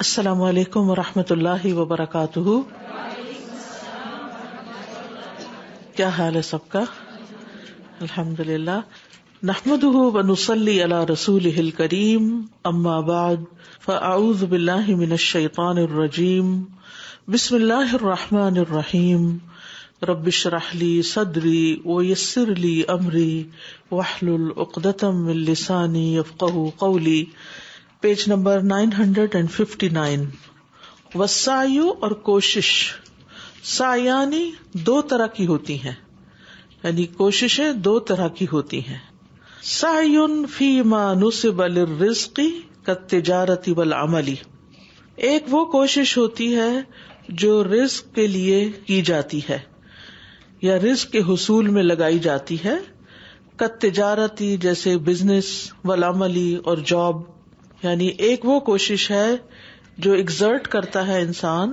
السلام علیکم ورحمۃ اللہ وبرکاتہ. کیا حال ہے سب کا؟ الحمدللہ. نحمده ونصلی علی رسولہ الکریم. اما بعد فاعوذ باللہ من الشیطان الرجیم. بسم اللہ الرحمن الرحیم. رب اشرح لی صدری ویسر لی امری واحلل عقدۃ من لسانی یفقہوا قولی. Page number 959. والسعی اور کوشش، سعیانی دو طرح کی ہوتی ہیں، یعنی کوششیں دو طرح کی ہوتی ہیں. سعی فیما نصب للرزق کالتجارۃ والعمل، ایک وہ کوشش ہوتی ہے جو رزق کے لیے کی جاتی ہے یا رزق کے حصول میں لگائی جاتی ہے. کالتجارۃ جیسے بزنس، والعمل اور جاب، یعنی ایک وہ کوشش ہے جو ایگزرٹ کرتا ہے انسان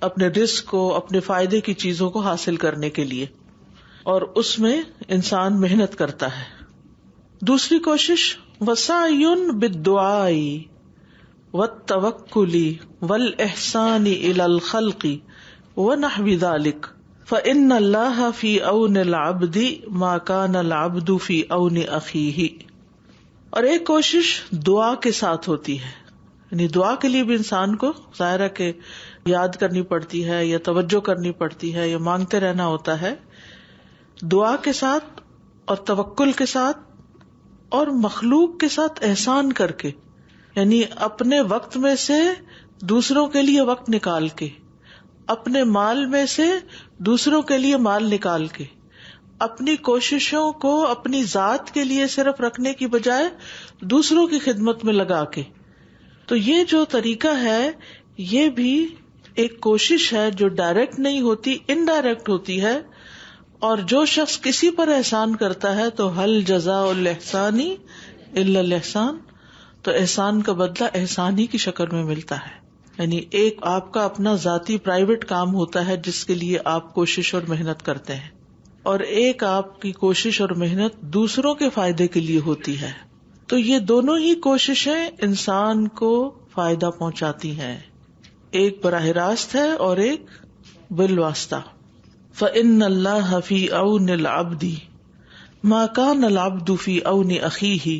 اپنے رزق کو، اپنے فائدے کی چیزوں کو حاصل کرنے کے لیے، اور اس میں انسان محنت کرتا ہے. دوسری کوشش وسعی بالدعاء والتوکل والاحسان الی الخلق ونحو ذلک فإن اللہ فی عون العبد ما کان العبد فی عون اخیہ. اور ایک کوشش دعا کے ساتھ ہوتی ہے، یعنی دعا کے لیے بھی انسان کو ظاہر ہے کہ یاد کرنی پڑتی ہے یا توجہ کرنی پڑتی ہے یا مانگتے رہنا ہوتا ہے. دعا کے ساتھ اور توکل کے ساتھ اور مخلوق کے ساتھ احسان کر کے، یعنی اپنے وقت میں سے دوسروں کے لیے وقت نکال کے، اپنے مال میں سے دوسروں کے لیے مال نکال کے، اپنی کوششوں کو اپنی ذات کے لیے صرف رکھنے کی بجائے دوسروں کی خدمت میں لگا کے. تو یہ جو طریقہ ہے یہ بھی ایک کوشش ہے جو ڈائریکٹ نہیں ہوتی، انڈائریکٹ ہوتی ہے. اور جو شخص کسی پر احسان کرتا ہے تو هل جزاء الاحسان الا الاحسان، تو احسان کا بدلہ احسان ہی کی شکل میں ملتا ہے. یعنی ایک آپ کا اپنا ذاتی پرائیویٹ کام ہوتا ہے جس کے لیے آپ کوشش اور محنت کرتے ہیں، اور ایک آپ کی کوشش اور محنت دوسروں کے فائدے کے لیے ہوتی ہے. تو یہ دونوں ہی کوششیں انسان کو فائدہ پہنچاتی ہیں، ایک براہ راست ہے اور ایک بالواسطہ. فإن اللہ فی عون العبد ما کان العبد فی عون اخیہ،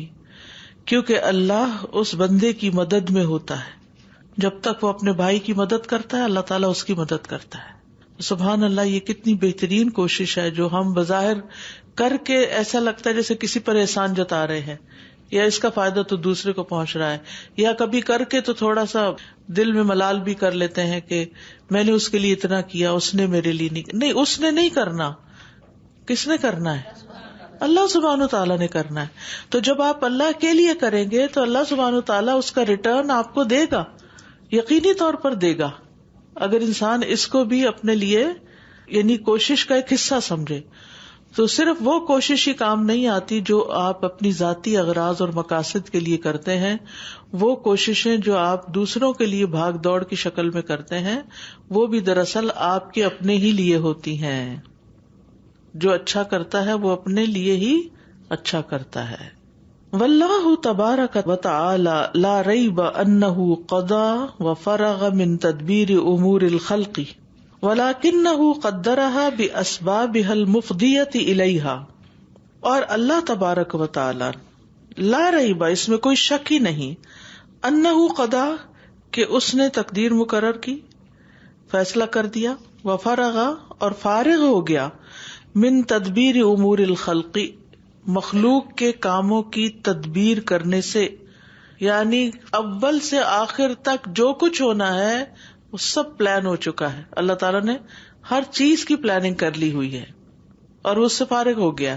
کیونکہ اللہ اس بندے کی مدد میں ہوتا ہے جب تک وہ اپنے بھائی کی مدد کرتا ہے، اللہ تعالیٰ اس کی مدد کرتا ہے. سبحان اللہ، یہ کتنی بہترین کوشش ہے جو ہم بظاہر کر کے ایسا لگتا ہے جیسے کسی پر احسان جتا رہے ہیں یا اس کا فائدہ تو دوسرے کو پہنچ رہا ہے، یا کبھی کر کے تو تھوڑا سا دل میں ملال بھی کر لیتے ہیں کہ میں نے اس کے لیے اتنا کیا، اس نے میرے لیے نہیں. اس نے نہیں کرنا، کس نے کرنا ہے؟ اللہ سبحانہ تعالیٰ نے کرنا ہے. تو جب آپ اللہ کے لیے کریں گے تو اللہ سبحانہ تعالیٰ اس کا ریٹرن آپ کو دے گا، یقینی طور پر دے گا. اگر انسان اس کو بھی اپنے لیے یعنی کوشش کا ایک حصہ سمجھے تو صرف وہ کوشش ہی کام نہیں آتی جو آپ اپنی ذاتی اغراض اور مقاصد کے لیے کرتے ہیں. وہ کوششیں جو آپ دوسروں کے لیے بھاگ دوڑ کی شکل میں کرتے ہیں وہ بھی دراصل آپ کے اپنے ہی لیے ہوتی ہیں. جو اچھا کرتا ہے وہ اپنے لیے ہی اچھا کرتا ہے. واللہ تبارک وتعالی لا ریب انہ قضا وفرغ من تدبیر امور الخلق ولکنہ قدرها باسبابها المفضیۃ الیہا. اور اللہ تبارک وتعالی لا ریب، اس میں کوئی شک ہی نہیں، انہ قضا کہ اس نے تقدیر مقرر کی، فیصلہ کر دیا، وفرغ اور فارغ ہو گیا، من تدبیر امور الخلق مخلوق کے کاموں کی تدبیر کرنے سے، یعنی اول سے آخر تک جو کچھ ہونا ہے وہ سب پلان ہو چکا ہے. اللہ تعالیٰ نے ہر چیز کی پلاننگ کر لی ہوئی ہے اور وہ اس سے فارغ ہو گیا.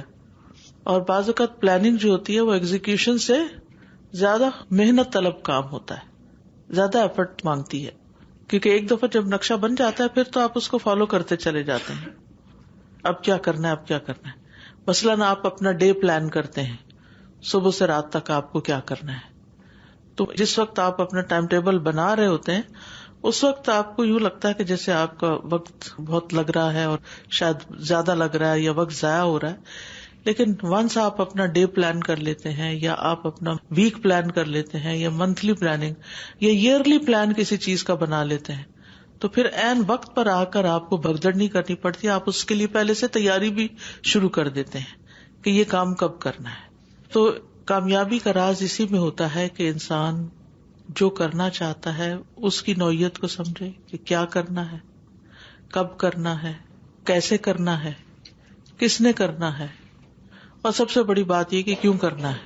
اور بعض اوقات پلاننگ جو ہوتی ہے وہ ایگزیکیوشن سے زیادہ محنت طلب کام ہوتا ہے، زیادہ ایفرٹ مانگتی ہے، کیونکہ ایک دفعہ جب نقشہ بن جاتا ہے پھر تو آپ اس کو فالو کرتے چلے جاتے ہیں. اب کیا کرنا ہے، اب کیا کرنا ہے. مثلاً آپ اپنا ڈے پلان کرتے ہیں، صبح سے رات تک آپ کو کیا کرنا ہے. تو جس وقت آپ اپنا ٹائم ٹیبل بنا رہے ہوتے ہیں اس وقت آپ کو یوں لگتا ہے کہ جیسے آپ کا وقت بہت لگ رہا ہے اور شاید زیادہ لگ رہا ہے یا وقت ضائع ہو رہا ہے، لیکن ونس آپ اپنا ڈے پلان کر لیتے ہیں یا آپ اپنا ویک پلان کر لیتے ہیں یا منتھلی پلاننگ یا ایئرلی پلان کسی چیز کا بنا لیتے ہیں تو پھر عین وقت پر آ کر آپ کو بھگدڑ نہیں کرنی پڑتی. آپ اس کے لیے پہلے سے تیاری بھی شروع کر دیتے ہیں کہ یہ کام کب کرنا ہے. تو کامیابی کا راز اسی میں ہوتا ہے کہ انسان جو کرنا چاہتا ہے اس کی نوعیت کو سمجھے کہ کیا کرنا ہے, کب کرنا ہے, کیسے کرنا ہے, کس نے کرنا ہے, اور سب سے بڑی بات یہ کہ کیوں کرنا ہے,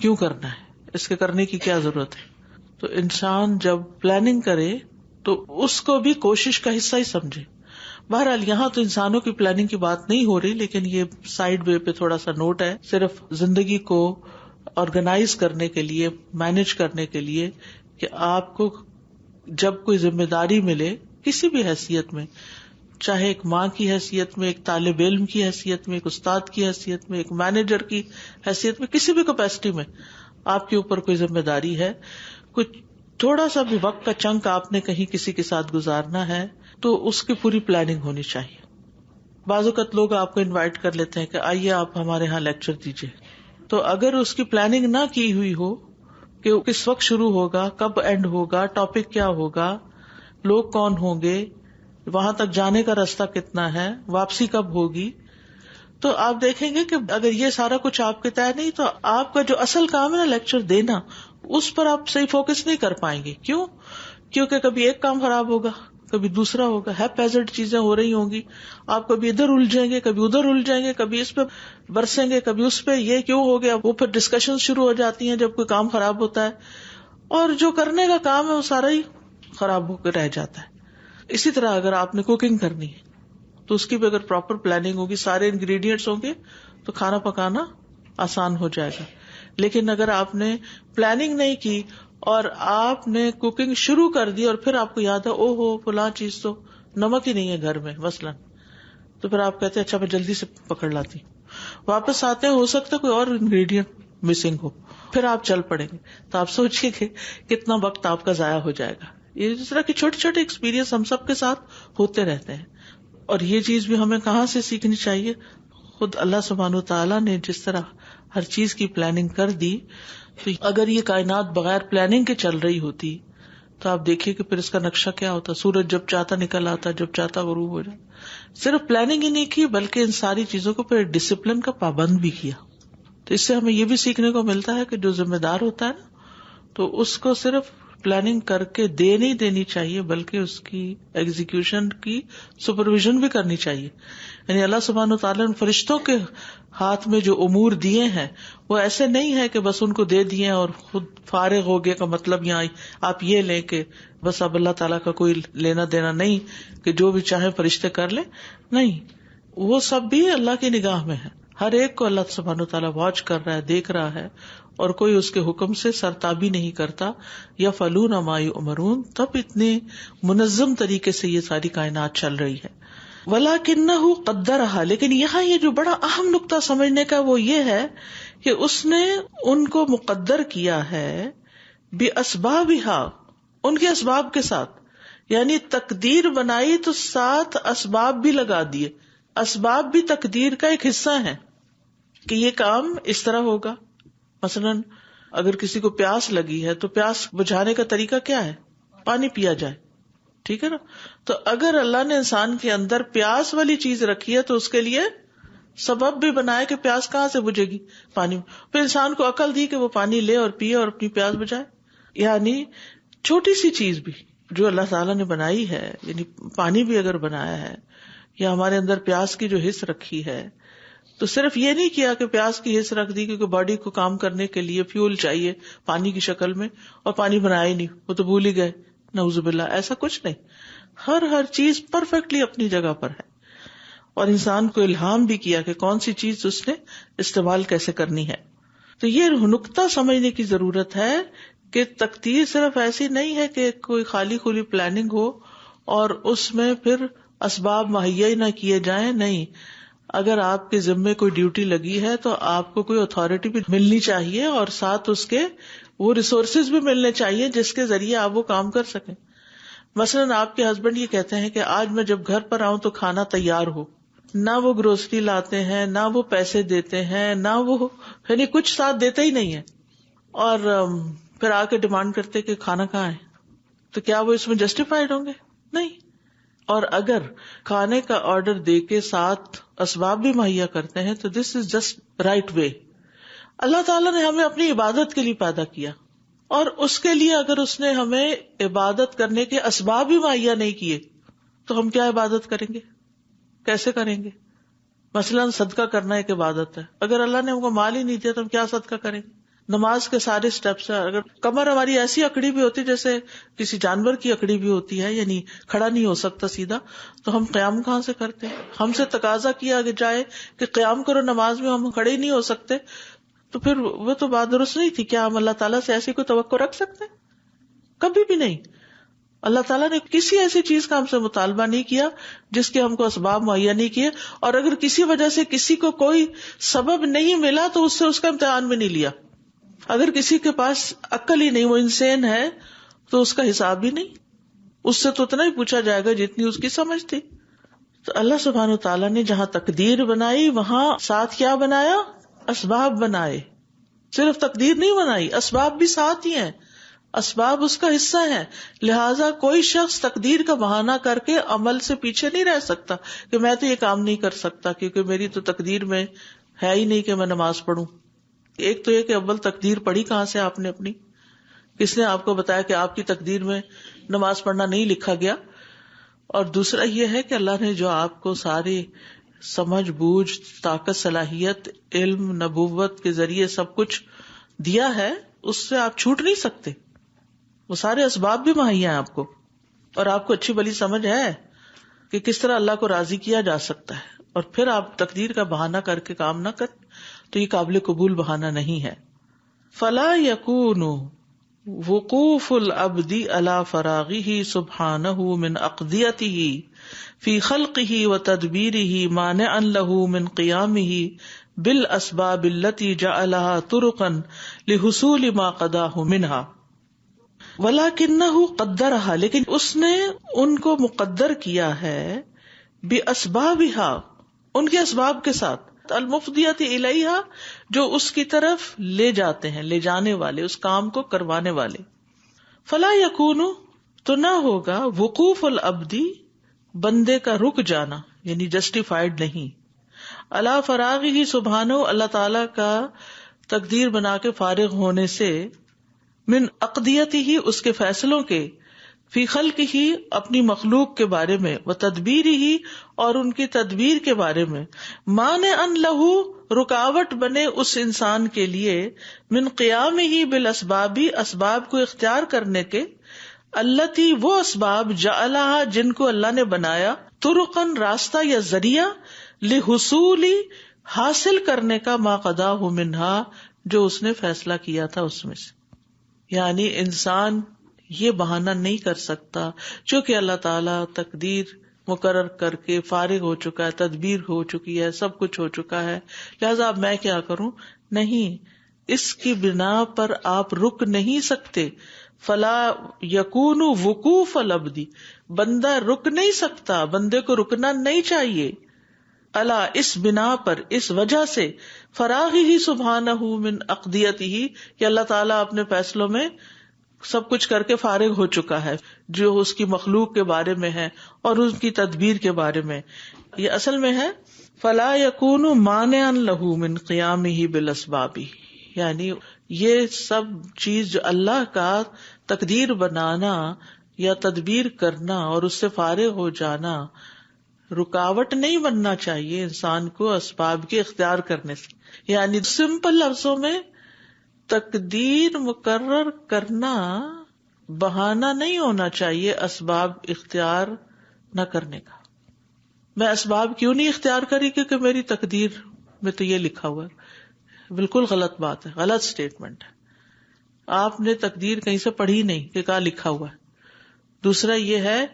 کیوں کرنا ہے, اس کے کرنے کی کیا ضرورت ہے. تو انسان جب پلاننگ کرے تو اس کو بھی کوشش کا حصہ ہی سمجھے. بہرحال یہاں تو انسانوں کی پلاننگ کی بات نہیں ہو رہی, لیکن یہ سائیڈ وے پہ تھوڑا سا نوٹ ہے, صرف زندگی کو آرگنائز کرنے کے لیے, مینج کرنے کے لیے کہ آپ کو جب کوئی ذمہ داری ملے کسی بھی حیثیت میں, چاہے ایک ماں کی حیثیت میں, ایک طالب علم کی حیثیت میں, ایک استاد کی حیثیت میں, ایک مینیجر کی حیثیت میں, کسی بھی کیپیسٹی میں آپ کے اوپر کوئی ذمہ داری ہے, کچھ تھوڑا سا بھی وقت کا چنک آپ نے کہیں کسی کے ساتھ گزارنا ہے تو اس کی پوری پلاننگ ہونی چاہیے. بعض اوقات لوگ آپ کو انوائٹ کر لیتے ہیں کہ آئیے آپ ہمارے ہاں لیکچر دیجیے, تو اگر اس کی پلاننگ نہ کی ہوئی ہو کہ کس وقت شروع ہوگا, کب اینڈ ہوگا, ٹاپک کیا ہوگا, لوگ کون ہوں گے, وہاں تک جانے کا راستہ کتنا ہے, واپسی کب ہوگی, تو آپ دیکھیں گے کہ اگر یہ سارا کچھ آپ کے طے نہیں تو آپ کا جو اصل کام ہے نا لیکچر دینا, اس پر آپ صحیح فوکس نہیں کر پائیں گے. کیوں؟ کیونکہ کبھی ایک کام خراب ہوگا, کبھی دوسرا ہوگا, ہیپ ہیزرڈ چیزیں ہو رہی ہوں گی, آپ کبھی ادھر الجھیں گے, کبھی ادھر الجھیں گے, کبھی اس پہ برسیں گے, کبھی اس پہ, یہ کیوں ہو گیا, وہ پھر ڈسکشن شروع ہو جاتی ہیں جب کوئی کام خراب ہوتا ہے, اور جو کرنے کا کام ہے وہ سارا ہی خراب ہو کے رہ جاتا ہے. اسی طرح اگر آپ نے کوکنگ کرنی ہے تو اس کی بھی اگر پراپر پلاننگ ہوگی, سارے انگریڈینٹس ہوں گے تو کھانا پکانا آسان ہو جائے گا. لیکن اگر آپ نے پلاننگ نہیں کی اور آپ نے کوکنگ شروع کر دی اور پھر آپ کو یاد ہے او ہو فلاں چیز تو نمک ہی نہیں ہے گھر میں مثلاً, تو پھر آپ کہتے ہیں اچھا میں جلدی سے پکڑ لاتی ہوں, واپس آتے ہیں ہو سکتا ہے کوئی اور انگریڈینٹ مسنگ ہو, پھر آپ چل پڑیں گے, تو آپ سوچیے کہ کتنا وقت آپ کا ضائع ہو جائے گا. یہ اس طرح کے چھوٹے چھوٹے ایکسپیرینس ہم سب کے ساتھ ہوتے رہتے ہیں, اور یہ چیز بھی ہمیں کہاں سے سیکھنی چاہیے. خود اللہ سبحانہ وتعالیٰ نے جس طرح ہر چیز کی پلاننگ کر دی, تو اگر یہ کائنات بغیر پلاننگ کے چل رہی ہوتی تو آپ دیکھیے کہ پھر اس کا نقشہ کیا ہوتا. سورج جب چاہتا نکل آتا, جب چاہتا غروب ہو جاتا. صرف پلاننگ ہی نہیں کی بلکہ ان ساری چیزوں کو پھر ڈسپلن کا پابند بھی کیا. تو اس سے ہمیں یہ بھی سیکھنے کو ملتا ہے کہ جو ذمہ دار ہوتا ہے نا, تو اس کو صرف پلاننگ کر کے دے نہیں دینی چاہیے بلکہ اس کی ایگزیکیوشن کی سپرویژن بھی کرنی چاہیے. یعنی اللہ سبحانہ وتعالیٰ نے فرشتوں کے ہاتھ میں جو امور دیے ہیں وہ ایسے نہیں ہے کہ بس ان کو دے دیے اور خود فارغ ہو گئے کا مطلب یہاں آپ یہ لیں کہ بس اب اللہ تعالیٰ کا کوئی لینا دینا نہیں کہ جو بھی چاہے فرشتے کر لیں. نہیں, وہ سب بھی اللہ کی نگاہ میں ہے. ہر ایک کو اللہ سبحانہ وتعالیٰ واچ کر رہا ہے, دیکھ رہا ہے, اور کوئی اس کے حکم سے سرتابی نہیں کرتا. یا فلون ما یؤمرون, تب اتنے منظم طریقے سے یہ ساری کائنات چل رہی ہے. وَلَكِنَّهُ قَدَّرَهَا, لیکن یہاں یہ جو بڑا اہم نقطہ سمجھنے کا وہ یہ ہے کہ اس نے ان کو مقدر کیا ہے بِأَسْبَابِهَا, ان کے اسباب کے ساتھ. یعنی تقدیر بنائی تو ساتھ اسباب بھی لگا دیے. اسباب بھی تقدیر کا ایک حصہ ہیں کہ یہ کام اس طرح ہوگا. مثلاً اگر کسی کو پیاس لگی ہے تو پیاس بجھانے کا طریقہ کیا ہے؟ پانی پیا جائے, ٹھیک ہے نا. تو اگر اللہ نے انسان کے اندر پیاس والی چیز رکھی ہے تو اس کے لیے سبب بھی بنائے کہ پیاس کہاں سے بجھے گی, پانی. پھر انسان کو عقل دی کہ وہ پانی لے اور پیے اور اپنی پیاس بجھائے. یعنی چھوٹی سی چیز بھی جو اللہ تعالیٰ نے بنائی ہے, یعنی پانی بھی اگر بنایا ہے یا ہمارے اندر پیاس کی جو حص رکھی ہے, تو صرف یہ نہیں کیا کہ پیاس کی حص رکھ دی کیونکہ باڈی کو کام کرنے کے لیے فیول چاہیے پانی کی شکل میں, اور پانی بنایا ہی نہیں, وہ تو بھول ہی گئے, نعوذ باللہ. ایسا کچھ نہیں, ہر چیز پرفیکٹلی اپنی جگہ پر ہے, اور انسان کو الہام بھی کیا کہ کون سی چیز اس نے استعمال کیسے کرنی ہے. تو یہ نقطہ سمجھنے کی ضرورت ہے کہ تقدیر صرف ایسی نہیں ہے کہ کوئی خالی کھلی پلاننگ ہو اور اس میں پھر اسباب مہیا ہی نہ کیے جائیں. نہیں, اگر آپ کے ذمے کوئی ڈیوٹی لگی ہے تو آپ کو کوئی اتھارٹی بھی ملنی چاہیے اور ساتھ اس کے وہ ریسورسز بھی ملنے چاہیے جس کے ذریعے آپ وہ کام کر سکیں. مثلاً آپ کے ہسبینڈ یہ کہتے ہیں کہ آج میں جب گھر پر آؤں تو کھانا تیار ہو, نہ وہ گروسری لاتے ہیں، نہ وہ پیسے دیتے ہیں، نہ وہ یعنی کچھ ساتھ دیتے ہی نہیں ہے، اور پھر آ کے ڈیمانڈ کرتے کہ کھانا کہاں ہے، تو کیا وہ اس میں جسٹیفائڈ ہوں گے؟ نہیں. اور اگر کھانے کا آرڈر دے کے ساتھ اسباب بھی مہیا کرتے ہیں تو دس از جسٹ رائٹ وے. اللہ تعالیٰ نے ہمیں اپنی عبادت کے لیے پیدا کیا، اور اس کے لیے اگر اس نے ہمیں عبادت کرنے کے اسباب بھی مہیا نہیں کیے تو ہم کیا عبادت کریں گے؟ کیسے کریں گے؟ مثلاً صدقہ کرنا ایک عبادت ہے، اگر اللہ نے ہم کو مال ہی نہیں دیا تو ہم کیا صدقہ کریں گے؟ نماز کے سارے سٹیپس ہیں، اگر کمر ہماری ایسی اکڑی بھی ہوتی جیسے کسی جانور کی اکڑی بھی ہوتی ہے، یعنی کھڑا نہیں ہو سکتا سیدھا، تو ہم قیام کہاں سے کرتے ہیں؟ ہم سے تقاضا کیا جائے کہ قیام کرو نماز میں، ہم کھڑے ہی نہیں ہو سکتے، تو پھر وہ تو بات درست نہیں تھی. کیا ہم اللہ تعالیٰ سے ایسی کوئی توقع رکھ سکتے ہیں؟ کبھی بھی نہیں. اللہ تعالیٰ نے کسی ایسی چیز کا ہم سے مطالبہ نہیں کیا جس کے ہم کو اسباب مہیا نہیں کیے، اور اگر کسی وجہ سے کسی کو کوئی سبب نہیں ملا تو اس سے اس کا امتحان بھی نہیں لیا. اگر کسی کے پاس عقل ہی نہیں، وہ انسان ہے، تو اس کا حساب بھی نہیں، اس سے تو اتنا ہی پوچھا جائے گا جتنی اس کی سمجھ تھی. تو اللہ سبحانہ وتعالیٰ نے جہاں تقدیر بنائی وہاں ساتھ کیا بنایا؟ اسباب بنائے. صرف تقدیر نہیں بنائی، اسباب بھی ساتھ ہی ہیں، اسباب اس کا حصہ ہیں. لہٰذا کوئی شخص تقدیر کا بہانہ کر کے عمل سے پیچھے نہیں رہ سکتا کہ میں تو یہ کام نہیں کر سکتا کیونکہ میری تو تقدیر میں ہے ہی نہیں کہ میں نماز پڑھوں. ایک تو یہ کہ اول تقدیر پڑھی کہاں سے آپ نے اپنی؟ کس نے آپ کو بتایا کہ آپ کی تقدیر میں نماز پڑھنا نہیں لکھا گیا؟ اور دوسرا یہ ہے کہ اللہ نے جو آپ کو ساری سمجھ بوجھ، طاقت، صلاحیت، علم، نبوت کے ذریعے سب کچھ دیا ہے، اس سے آپ چھوٹ نہیں سکتے. وہ سارے اسباب بھی مہیا ہیں آپ کو، اور آپ کو اچھی بلی سمجھ ہے کہ کس طرح اللہ کو راضی کیا جا سکتا ہے، اور پھر آپ تقدیر کا بہانہ کر کے کام نہ کریں تو یہ قابل قبول بہانہ نہیں ہے. فلا يكون وقوف العبد على فراغه سبحانه من اقضيته في خلقه وتدبيره مانعا له من قيامه بالاسباب التي جعلها طرقا لحصول ما قضاه منها ولكنه قدرها، لیکن اس نے ان کو مقدر کیا ہے باسبابها، ان کے اسباب کے ساتھ، المفضیۃ الیہا، جو اس کی طرف لے جاتے ہیں، لے جانے والے، اس کام کو کروانے والے. فلا یکون، تو نہ ہوگا، وقوف العبدی، بندے کا رک جانا یعنی جسٹیفائڈ نہیں، علی فراغہ سبحانہ، اللہ تعالی کا تقدیر بنا کے فارغ ہونے سے، من اقضیتہ، اس کے فیصلوں کے، فی خلقہ، اپنی مخلوق کے بارے میں، و تدبیرہ، اور ان کی تدبیر کے بارے میں، مانعا لہ، رکاوٹ بنے اس انسان کے لیے، من قیامہ بالاسباب، اسباب کو اختیار کرنے کے، التی، وہ اسباب، جعلہا، جن کو اللہ نے بنایا، طرقاً، راستہ یا ذریعہ، لحصول، حاصل کرنے کا، ما قضاہ منہا، جو اس نے فیصلہ کیا تھا اس میں سے. یعنی انسان یہ بہانہ نہیں کر سکتا چونکہ اللہ تعالیٰ تقدیر مقرر کر کے فارغ ہو چکا ہے، تدبیر ہو چکی ہے، سب کچھ ہو چکا ہے، لہذا اب میں کیا کروں. نہیں، اس کی بنا پر آپ رک نہیں سکتے. فلا یکون وقوف العبد، بندہ رک نہیں سکتا، بندے کو رکنا نہیں چاہیے. الا، اس بنا پر، اس وجہ سے، فراغہ سبحانہ من اقضیتہ، کہ اللہ تعالیٰ اپنے فیصلوں میں سب کچھ کر کے فارغ ہو چکا ہے جو اس کی مخلوق کے بارے میں ہے اور ان کی تدبیر کے بارے میں. یہ اصل میں ہے فلا یکون مانعا لہ من قیامہ بالاسباب، یعنی یہ سب چیز جو اللہ کا تقدیر بنانا یا تدبیر کرنا اور اس سے فارغ ہو جانا، رکاوٹ نہیں بننا چاہیے انسان کو اسباب کے اختیار کرنے سے. یعنی سمپل لفظوں میں، تقدیر مقرر کرنا بہانہ نہیں ہونا چاہیے اسباب اختیار نہ کرنے کا. میں اسباب کیوں نہیں اختیار کری؟ کیونکہ میری تقدیر میں تو یہ لکھا ہوا ہے. بالکل غلط بات ہے، غلط سٹیٹمنٹ ہے. آپ نے تقدیر کہیں سے پڑھی نہیں کہ کہاں لکھا ہوا ہے. دوسرا یہ ہے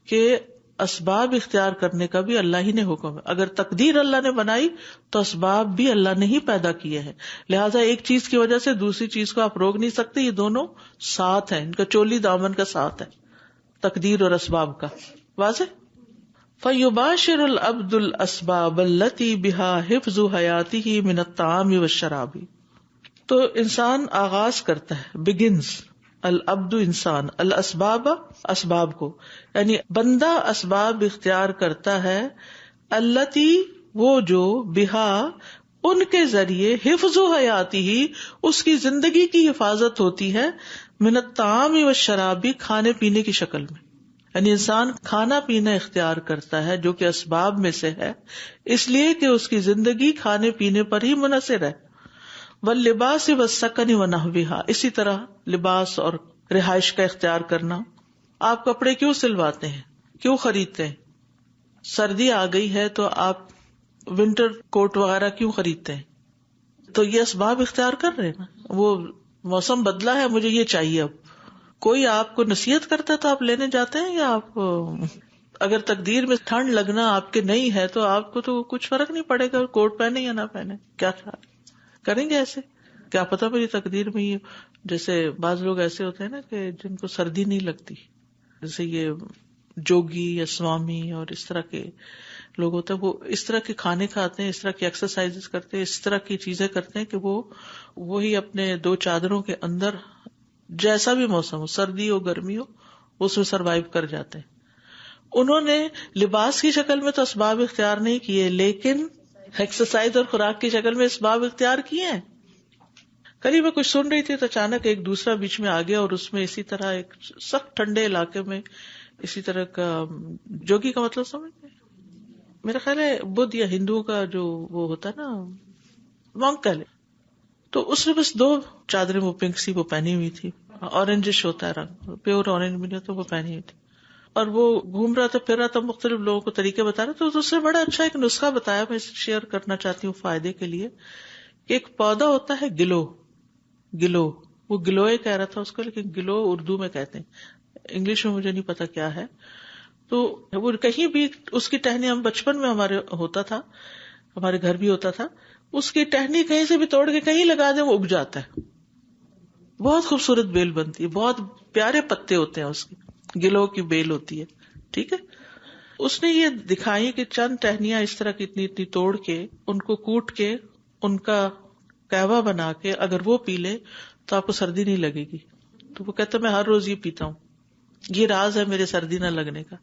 کہ اسباب اختیار کرنے کا بھی اللہ ہی نے حکم ہے. اگر تقدیر اللہ نے بنائی تو اسباب بھی اللہ نے ہی پیدا کیے ہیں، لہٰذا ایک چیز کی وجہ سے دوسری چیز کو آپ روک نہیں سکتے. یہ دونوں ساتھ ہیں، ان کا چولی دامن کا ساتھ ہے، تقدیر اور اسباب کا. واضح؟ فَيُبَاشِرُ الْعَبْدُ الْأَسْبَابَ الَّتِي بِهَا حِفْظُ حَيَاتِهِ مِنَ الطَّعَامِ وَالشَّرَابِ. تو انسان آغاز کرتا ہے، بگنز العبد انسان، الاسباب اسباب کو، یعنی بندہ اسباب اختیار کرتا ہے، التی وہ جو، بہا ان کے ذریعے، حفظ حیاتی ہی اس کی زندگی کی حفاظت ہوتی ہے، من الطعام والشراب کھانے پینے کی شکل میں. یعنی انسان کھانا پینا اختیار کرتا ہے جو کہ اسباب میں سے ہے، اس لیے کہ اس کی زندگی کھانے پینے پر ہی منحصر ہے. واللباس والسکن ونحوها، اسی طرح لباس اور رہائش کا اختیار کرنا. آپ کپڑے کیوں سلواتے ہیں، کیوں خریدتے ہیں؟ سردی آ گئی ہے تو آپ ونٹر کوٹ وغیرہ کیوں خریدتے ہیں؟ تو یہ اسباب اختیار کر رہے ہیں نا. وہ موسم بدلا ہے، مجھے یہ چاہیے. اب کوئی آپ کو نصیحت کرتا ہے تو آپ لینے جاتے ہیں، یا آپ اگر تقدیر میں ٹھنڈ لگنا آپ کے نہیں ہے تو آپ کو تو کچھ فرق نہیں پڑے گا کوٹ پہنے یا نہ پہنے. کیا خیال کریں گے ایسے؟ کیا پتا میری تقدیر میں یہ، جیسے بعض لوگ ایسے ہوتے ہیں نا کہ جن کو سردی نہیں لگتی، جیسے یہ جوگی یا سوامی اور اس طرح کے لوگ ہوتے ہیں، وہ اس طرح کے کھانے کھاتے ہیں، اس طرح کی ایکسرسائز کرتے ہیں، اس طرح کی چیزیں کرتے ہیں کہ وہ وہی اپنے دو چادروں کے اندر جیسا بھی موسم ہو، سردی ہو گرمی ہو، اس میں سروائیو کر جاتے ہیں. انہوں نے لباس کی شکل میں تو اسباب اختیار نہیں کیے، لیکن ایکسرسائز اور خوراک کی شکل میں اسباب اختیار کیے ہیں. کل ہی میں کچھ سن رہی تھی تو اچانک ایک دوسرا بیچ میں آ گیا، اور اس میں اسی طرح ایک سخت ٹھنڈے علاقے میں اسی طرح کا جوگی کا مطلب سمجھتے ہیں، میرا خیال ہے بدھ یا ہندوؤں کا جو وہ ہوتا ہے نا مونک کہلے، تو اس نے بس 2 چادریں وہ پنک سی وہ پہنی ہوئی تھی، اورنجش ہوتا ہے رنگ، پیور اورنج بھی نہیں تو وہ پہنی ہوئی تھی، اور وہ گھوم رہا تھا پھر رہا تھا، مختلف لوگوں کو طریقے بتا رہا تھا. تو اس نے بڑا اچھا ایک نسخہ بتایا، میں شیئر کرنا چاہتی ہوں فائدے کے لیے. ایک پودا ہوتا ہے گلو، وہ گلوئے کہہ رہا تھا اس کو، لیکن گلو اردو میں کہتے ہیں، انگلش میں مجھے نہیں پتا کیا ہے. تو وہ کہیں بھی اس کی ٹہنی، ہم بچپن میں ہمارے ہوتا تھا، ہمارے گھر بھی ہوتا تھا، اس کی ٹہنی کہیں سے بھی توڑ کے کہیں لگا دیں وہ اگ جاتا ہے. بہت خوبصورت بیل بنتی ہے، بہت پیارے پتے ہوتے ہیں اس کے، گلو کی بیل ہوتی ہے. ٹھیک ہے، اس نے یہ دکھائی کہ چند ٹہنیاں اس طرح کی اتنی توڑ کے ان کو کوٹ کے ان کا قہوہ بنا کے اگر وہ پی لے تو آپ کو سردی نہیں لگے گی. تو وہ کہتا میں ہر روز یہ پیتا ہوں، یہ راز ہے میرے سردی نہ لگنے کا.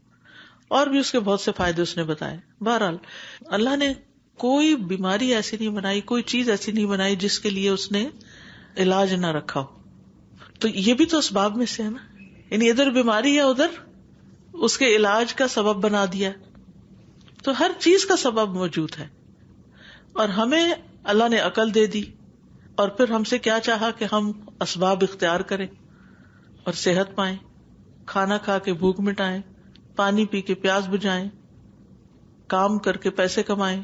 اور بھی اس کے بہت سے فائدے اس نے بتائے. بہرحال اللہ نے کوئی بیماری ایسی نہیں بنائی، کوئی چیز ایسی نہیں بنائی جس کے لیے اس نے علاج نہ رکھا ہو. تو یہ بھی تو اسباب میں سے ہے نا، یعنی ادھر بیماری ہے ادھر اس کے علاج کا سبب بنا دیا. تو ہر چیز کا سبب موجود ہے، اور ہمیں اللہ نے عقل دے دی، اور پھر ہم سے کیا چاہا کہ ہم اسباب اختیار کریں اور صحت پائیں، کھانا کھا کے بھوک مٹائیں، پانی پی کے پیاس بجھائیں، کام کر کے پیسے کمائیں.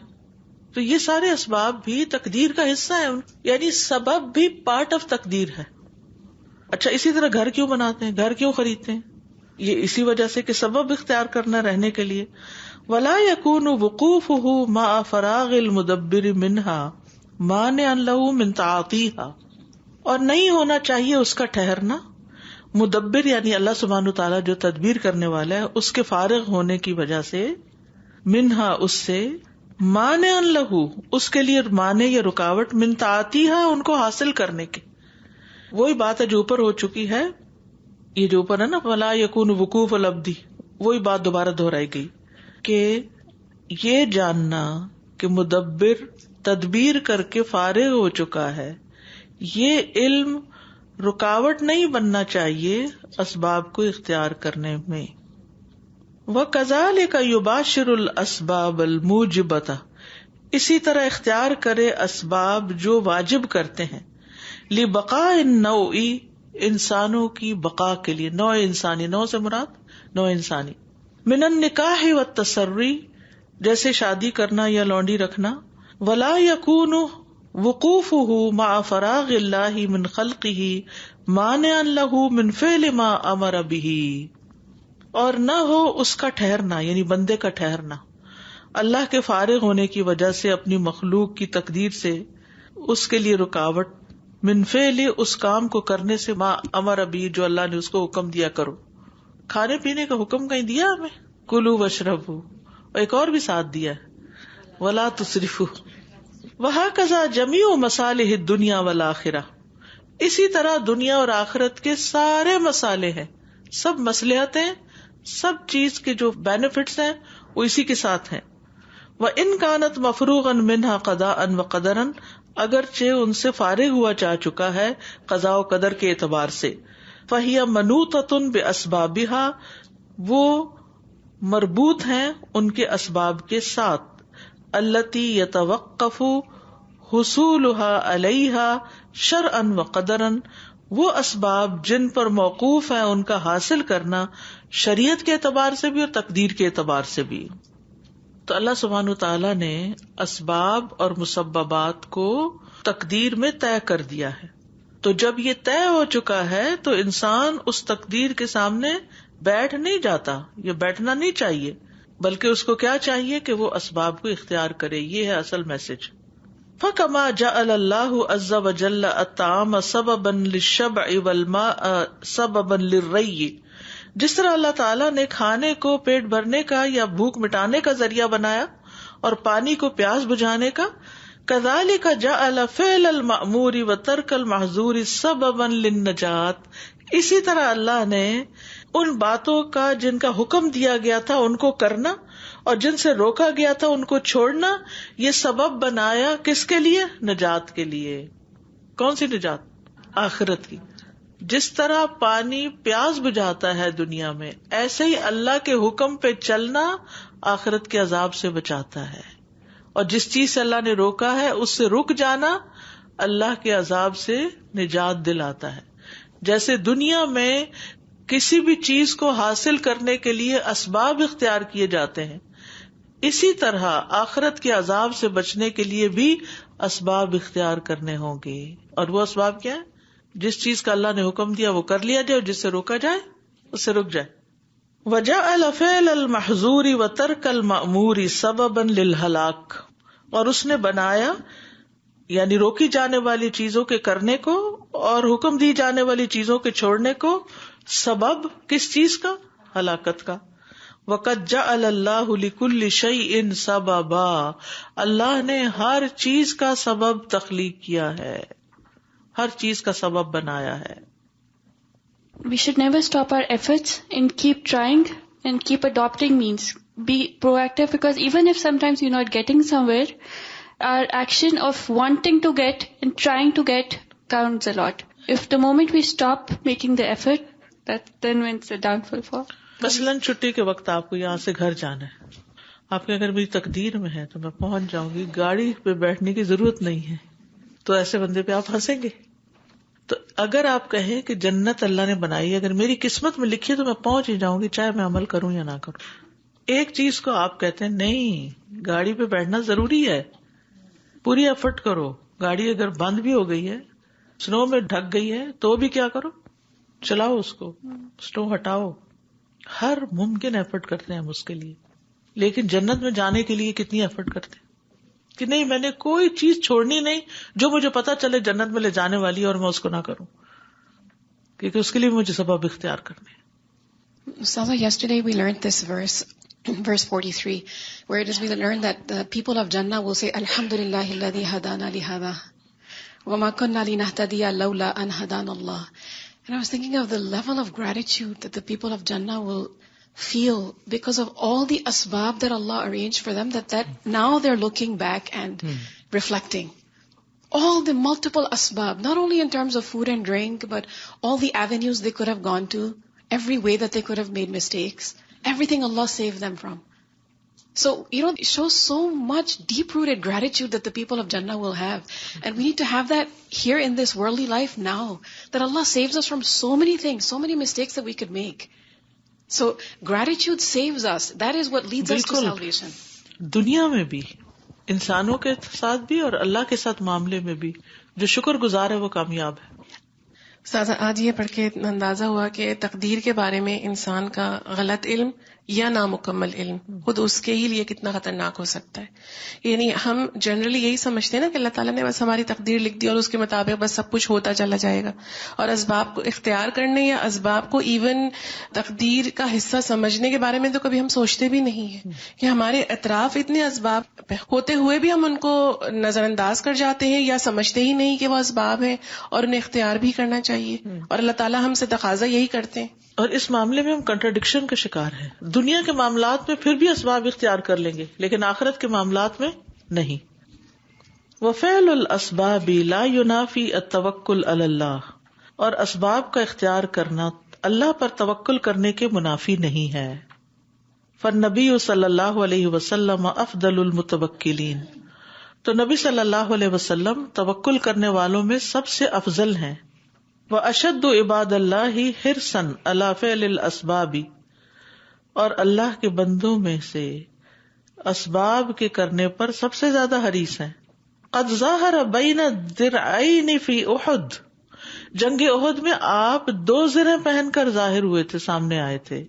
تو یہ سارے اسباب بھی تقدیر کا حصہ ہیں، یعنی سبب بھی پارٹ آف تقدیر ہے. اچھا، اسی طرح گھر کیوں بناتے ہیں، گھر کیوں خریدتے ہیں؟ یہ اسی وجہ سے کہ سبب اختیار کرنا رہنے کے لیے. ولا يكون وقوفه مع فراغ المدبر منها مانعا له من تعاطيها، اور نہیں ہونا چاہیے اس کا ٹھہرنا، مدبر یعنی اللہ سبحانہ تعالیٰ جو تدبیر کرنے والا ہے، اس کے فارغ ہونے کی وجہ سے، منہا اس سے، مانعا له اس کے لیے مانع یا رکاوٹ، من تعاطيها ان کو حاصل کرنے کے. وہی بات ہے جو اوپر ہو چکی ہے، یہ جو اوپر ہے نا ولا يكون وقوف العبد، وہی بات دوبارہ دہرائی گئی کہ یہ جاننا کہ مدبر تدبیر کر کے فارغ ہو چکا ہے، یہ علم رکاوٹ نہیں بننا چاہیے اسباب کو اختیار کرنے میں. وَكَذَلِكَ يُبَاشِرُ الْأَسْبَابَ الْمُوجِبَةَ، اسی طرح اختیار کرے اسباب جو واجب کرتے ہیں، لِبَقَاءِ النَّوْعِ انسانوں کی بقا کے لیے، نوع انسانی، نوع سے مراد نوع انسانی، من النکاح والتسری جیسے شادی کرنا یا لونڈی رکھنا، ولا يكون وقوفه مع فراغ اللہ من خلقه مانعا له من فعل ما امر به، اور نہ ہو اس کا ٹھہرنا یعنی بندے کا ٹھہرنا اللہ کے فارغ ہونے کی وجہ سے اپنی مخلوق کی تقدیر سے اس کے لیے رکاوٹ، من فعل اس کام کو کرنے سے، ما امر به جو اللہ نے اس کو حکم دیا کرو. کھانے پینے کا حکم کہیں دیا ہمیں، کلو واشربو، اور ایک اور بھی ساتھ دیا ہے ولا تسرفوا وہکذا جمیع مصالح الدنیا والآخرہ. اسی طرح دنیا اور آخرت کے سارے مسالے ہیں، سب مصلحتیں، سب چیز کے جو بینیفٹس ہیں وہ اسی کے ساتھ ہیں. وَإِن كَانَتْ مَفْرُوغًا مِنْهَا قَضَاءً وَقَدَرًا اگرچہ ان سے فارغ ہوا جا چکا ہے قضاء و قدر کے اعتبار سے. فَهِيَ مَنُوطَةٌ بِأَسْبَابِهَا وہ مربوط ہیں ان کے اسباب کے ساتھ. التي يتوقف حصولها عليها شرعا وقدرا وہ اسباب جن پر موقوف ہے ان کا حاصل کرنا شریعت کے اعتبار سے بھی اور تقدیر کے اعتبار سے بھی. تو اللہ سبحانہ وتعالی نے اسباب اور مسببات کو تقدیر میں طے کر دیا ہے. تو جب یہ طے ہو چکا ہے تو انسان اس تقدیر کے سامنے بیٹھ نہیں جاتا، یہ بیٹھنا نہیں چاہیے، بلکہ اس کو کیا چاہیے کہ وہ اسباب کو اختیار کرے. یہ ہے اصل میسج. فَكَمَا جَعَلَ اللَّهُ عَزَّ وَجَلَّ الطَّعَامَ سَبَبًا لِلشَّبْعِ وَالْمَاءَ سَبَبًا لِلرَّيِّ جس طرح اللہ تعالیٰ نے کھانے کو پیٹ بھرنے کا یا بھوک مٹانے کا ذریعہ بنایا اور پانی کو پیاس بجھانے کا، كَذَلِكَ جَعَلَ فِعْلَ الْمَأْمُورِ وَتَرْكَ الْمَحْظُورِ سَبَبًا لِلنَّجَاةِ اسی طرح اللہ نے ان باتوں کا جن کا حکم دیا گیا تھا ان کو کرنا اور جن سے روکا گیا تھا ان کو چھوڑنا یہ سبب بنایا. کس کے لیے؟ نجات کے لیے. کون سی نجات؟ آخرت کی. جس طرح پانی پیاس بجھاتا ہے دنیا میں، ایسے ہی اللہ کے حکم پہ چلنا آخرت کے عذاب سے بچاتا ہے. اور جس چیز سے اللہ نے روکا ہے اس سے رک جانا اللہ کے عذاب سے نجات دلاتا ہے. جیسے دنیا میں کسی بھی چیز کو حاصل کرنے کے لیے اسباب اختیار کیے جاتے ہیں، اسی طرح آخرت کے عذاب سے بچنے کے لیے بھی اسباب اختیار کرنے ہوں گے. اور وہ اسباب کیا ہے؟ جس چیز کا اللہ نے حکم دیا وہ کر لیا جائے اور جس سے روکا جائے اس سے رک جائے. وَجَعَلَ فِعْلَ الْمَحْظُورِ وَتَرْكَ الْمَأْمُورِ سَبَبًا لِلْهَلَاكِ اور اس نے بنایا یعنی روکی جانے والی چیزوں کے کرنے کو اور حکم دی جانے والی چیزوں کے چھوڑنے کو سبب کس چیز کا؟ ہلاکت کا. وَقَدْ جَعَلَ اللَّهُ لِكُلِّ شَيْءٍ سَبَبًا اللہ نے ہر چیز کا سبب تخلیق کیا ہے، ہر چیز کا سبب بنایا ہے. We should never stop our efforts and keep trying and keep adopting means. Be proactive because even if sometimes you're not getting somewhere, our action of wanting to get and trying to get counts a lot. If the moment we stop making the effort, that then when it's a downfall for. مثلاً چھٹی کے وقت آپ کو یہاں سے گھر جانا ہے، آپ کے اگر میری تقدیر میں ہے تو میں پہنچ جاؤں گی، گاڑی پہ بیٹھنے کی ضرورت نہیں ہے، تو ایسے بندے پہ آپ ہنسیں گے. تو اگر آپ کہیں کہ جنت اللہ نے بنائی، اگر میری قسمت میں لکھی تو میں پہنچ ہی جاؤں گی چاہے میں عمل کروں یا نہ کروں. ایک چیز کو آپ کہتے ہیں نہیں گاڑی پہ بیٹھنا ضروری ہے، پوری ایفرٹ کرو. گاڑی اگر بند بھی ہو گئی ہے، سنو میں ڈھک گئی ہے تو بھی کیا کرو؟ چلاؤ اس کو، سنو ہٹاؤ. ہر ممکن ایفرٹ کرتے ہیں ہم اس کے لیے. لیکن جنت میں جانے کے لیے کتنی ایفرٹ کرتے ہیں کہ نہیں میں نے کوئی چیز چھوڑنی نہیں جو مجھے پتا چلے جنت میں لے جانے والی اور میں اس کو نہ کروں، کیونکہ اس کے لیے مجھے سبب اختیار کرنے. Sama, yesterday we learned this verse 43, where it is we learned that the people of Jannah will say, Alhamdulillahi alladhi hadana li hadha, wa ma kunna linahtadiya lawla an hadana Allah. And I was thinking of the level of gratitude that the people of Jannah will feel because of all the asbab that Allah arranged for them, that now they're looking back and reflecting. All the multiple asbab, not only in terms of food and drink, but all the avenues they could have gone to, every way that they could have made mistakes, everything Allah saved them from. So, it shows so much deep-rooted gratitude that the people of Jannah will have. And we need to have that here in this worldly life now, that Allah saves us from so many things, so many mistakes that we could make. So, gratitude saves us. That is what leads us to salvation. دنیا میں بھی، انسانوں کے ساتھ بھی اور اللہ کے ساتھ معاملے میں بھی جو شکر گزار ہے وہ کامیاب ہے. استاذہ آج یہ پڑھ کے اندازہ ہوا کہ تقدیر کے بارے میں انسان کا غلط علم یا نامکمل علم خود اس کے ہی لیے کتنا خطرناک ہو سکتا ہے. یعنی ہم جنرلی یہی سمجھتے ہیں نا کہ اللہ تعالیٰ نے بس ہماری تقدیر لکھ دی اور اس کے مطابق بس سب کچھ ہوتا چلا جائے گا, اور اسباب کو اختیار کرنے یا اسباب کو ایون تقدیر کا حصہ سمجھنے کے بارے میں تو کبھی ہم سوچتے بھی نہیں ہیں کہ ہمارے اطراف اتنے اسباب ہوتے ہوئے بھی ہم ان کو نظر انداز کر جاتے ہیں یا سمجھتے ہی نہیں کہ وہ اسباب ہیں اور انہیں اختیار بھی کرنا چاہیے, اور اللہ تعالیٰ ہم سے تقاضا یہی کرتے ہیں. اور اس معاملے میں ہم کنٹراڈکشن کا شکار ہیں. دنیا کے معاملات میں پھر بھی اسباب اختیار کر لیں گے لیکن آخرت کے معاملات میں نہیں. وفعل الاسباب لا ينافي التوکل علی اللہ, اور اسباب کا اختیار کرنا اللہ پر توکل کرنے کے منافی نہیں ہے. فالنبی صلی اللہ علیہ وسلم افضل المتوکلین, تو نبی صلی اللہ علیہ وسلم توکل کرنے والوں میں سب سے افضل ہیں. واشد عباد اللہ حرصا علی فعل الاسباب, اور اللہ کے بندوں میں سے اسباب کے کرنے پر سب سے زیادہ حریص ہیں. قد ظاہر بین الدرعین فی احد, جنگ احد میں آپ 2 زرہیں پہن کر ظاہر ہوئے تھے, سامنے آئے تھے,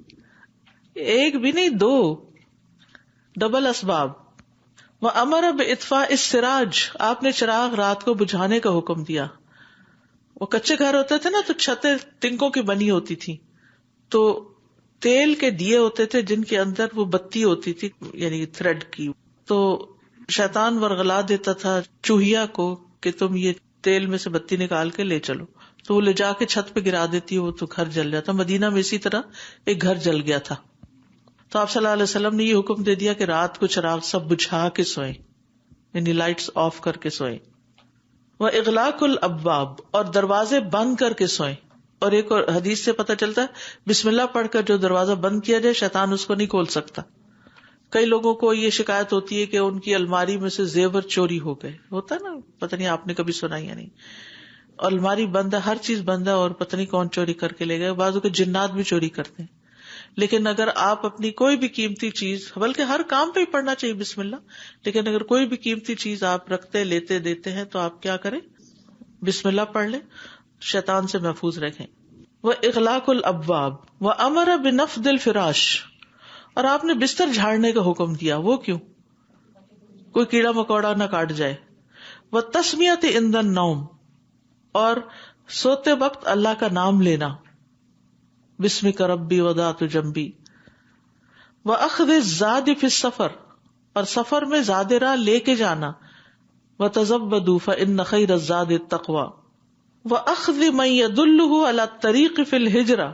ایک بھی نہیں 2, ڈبل اسباب. وامر باطفاء السراج, آپ نے چراغ رات کو بجھانے کا حکم دیا. وہ کچے گھر ہوتے تھے نا تو چھتیں تنکوں کی بنی ہوتی تھی, تو تیل کے دیے ہوتے تھے جن کے اندر وہ بتی ہوتی تھی یعنی تھریڈ کی, تو شیطان ورغلا دیتا تھا چوہیا کو کہ تم یہ تیل میں سے بتی نکال کے لے چلو, تو وہ لے جا کے چھت پہ گرا دیتی, وہ تو گھر جل جاتا. مدینہ میں اسی طرح ایک گھر جل گیا تھا, تو آپ صلی اللہ علیہ وسلم نے یہ حکم دے دیا کہ رات کو چراغ سب بجھا کے سوئیں, یعنی لائٹس آف کر کے سوئیں. وَإِغْلَاقُ الْأَبْوَابِ, اور دروازے بند کر کے سوئیں. اور ایک اور حدیث سے پتہ چلتا ہے بسم اللہ پڑھ کر جو دروازہ بند کیا جائے شیطان اس کو نہیں کھول سکتا. کئی لوگوں کو یہ شکایت ہوتی ہے کہ ان کی الماری میں سے زیور چوری ہو گئے, ہوتا ہے نا, پتہ نہیں آپ نے کبھی سنا یا نہیں. الماری بند ہے, ہر چیز بند ہے, اور پتہ نہیں کون چوری کر کے لے گئے. بعضوں کے جنات بھی چوری کرتے ہیں. لیکن اگر آپ اپنی کوئی بھی قیمتی چیز, بلکہ ہر کام پہ ہی پڑھنا چاہیے بسم اللہ, لیکن اگر کوئی بھی قیمتی چیز آپ رکھتے لیتے دیتے ہیں تو آپ کیا کریں, بسم اللہ پڑھ لیں, شیطان سے محفوظ رکھیں. وَإِغْلَاقُ الْأَبْوَابِ وَأَمَرَ بِنَفْضِ الْفِرَاشِ, اور آپ نے بستر جھاڑنے کا حکم دیا. وہ کیوں؟ کوئی کیڑا مکوڑا نہ کاٹ جائے. وَالتَّسْمِيَةِ عِنْدَ النَّوْمِ, اور سوتے وقت اللہ کا نام لینا, بسمک ربی وضعت جنبی. وَأَخْذِ الزَّادِ فِي السَّفَرِ, اور سفر میں زاد راہ لے کے جانا. وَتَزَوَّدُوا فَإِنَّ خَيْرَ الزَّادِ التَّقْوَى. وَأَخْذِ مَن يَدُلُّهُ عَلَى الطَّرِيقِ فِي الْهِجْرَةِ,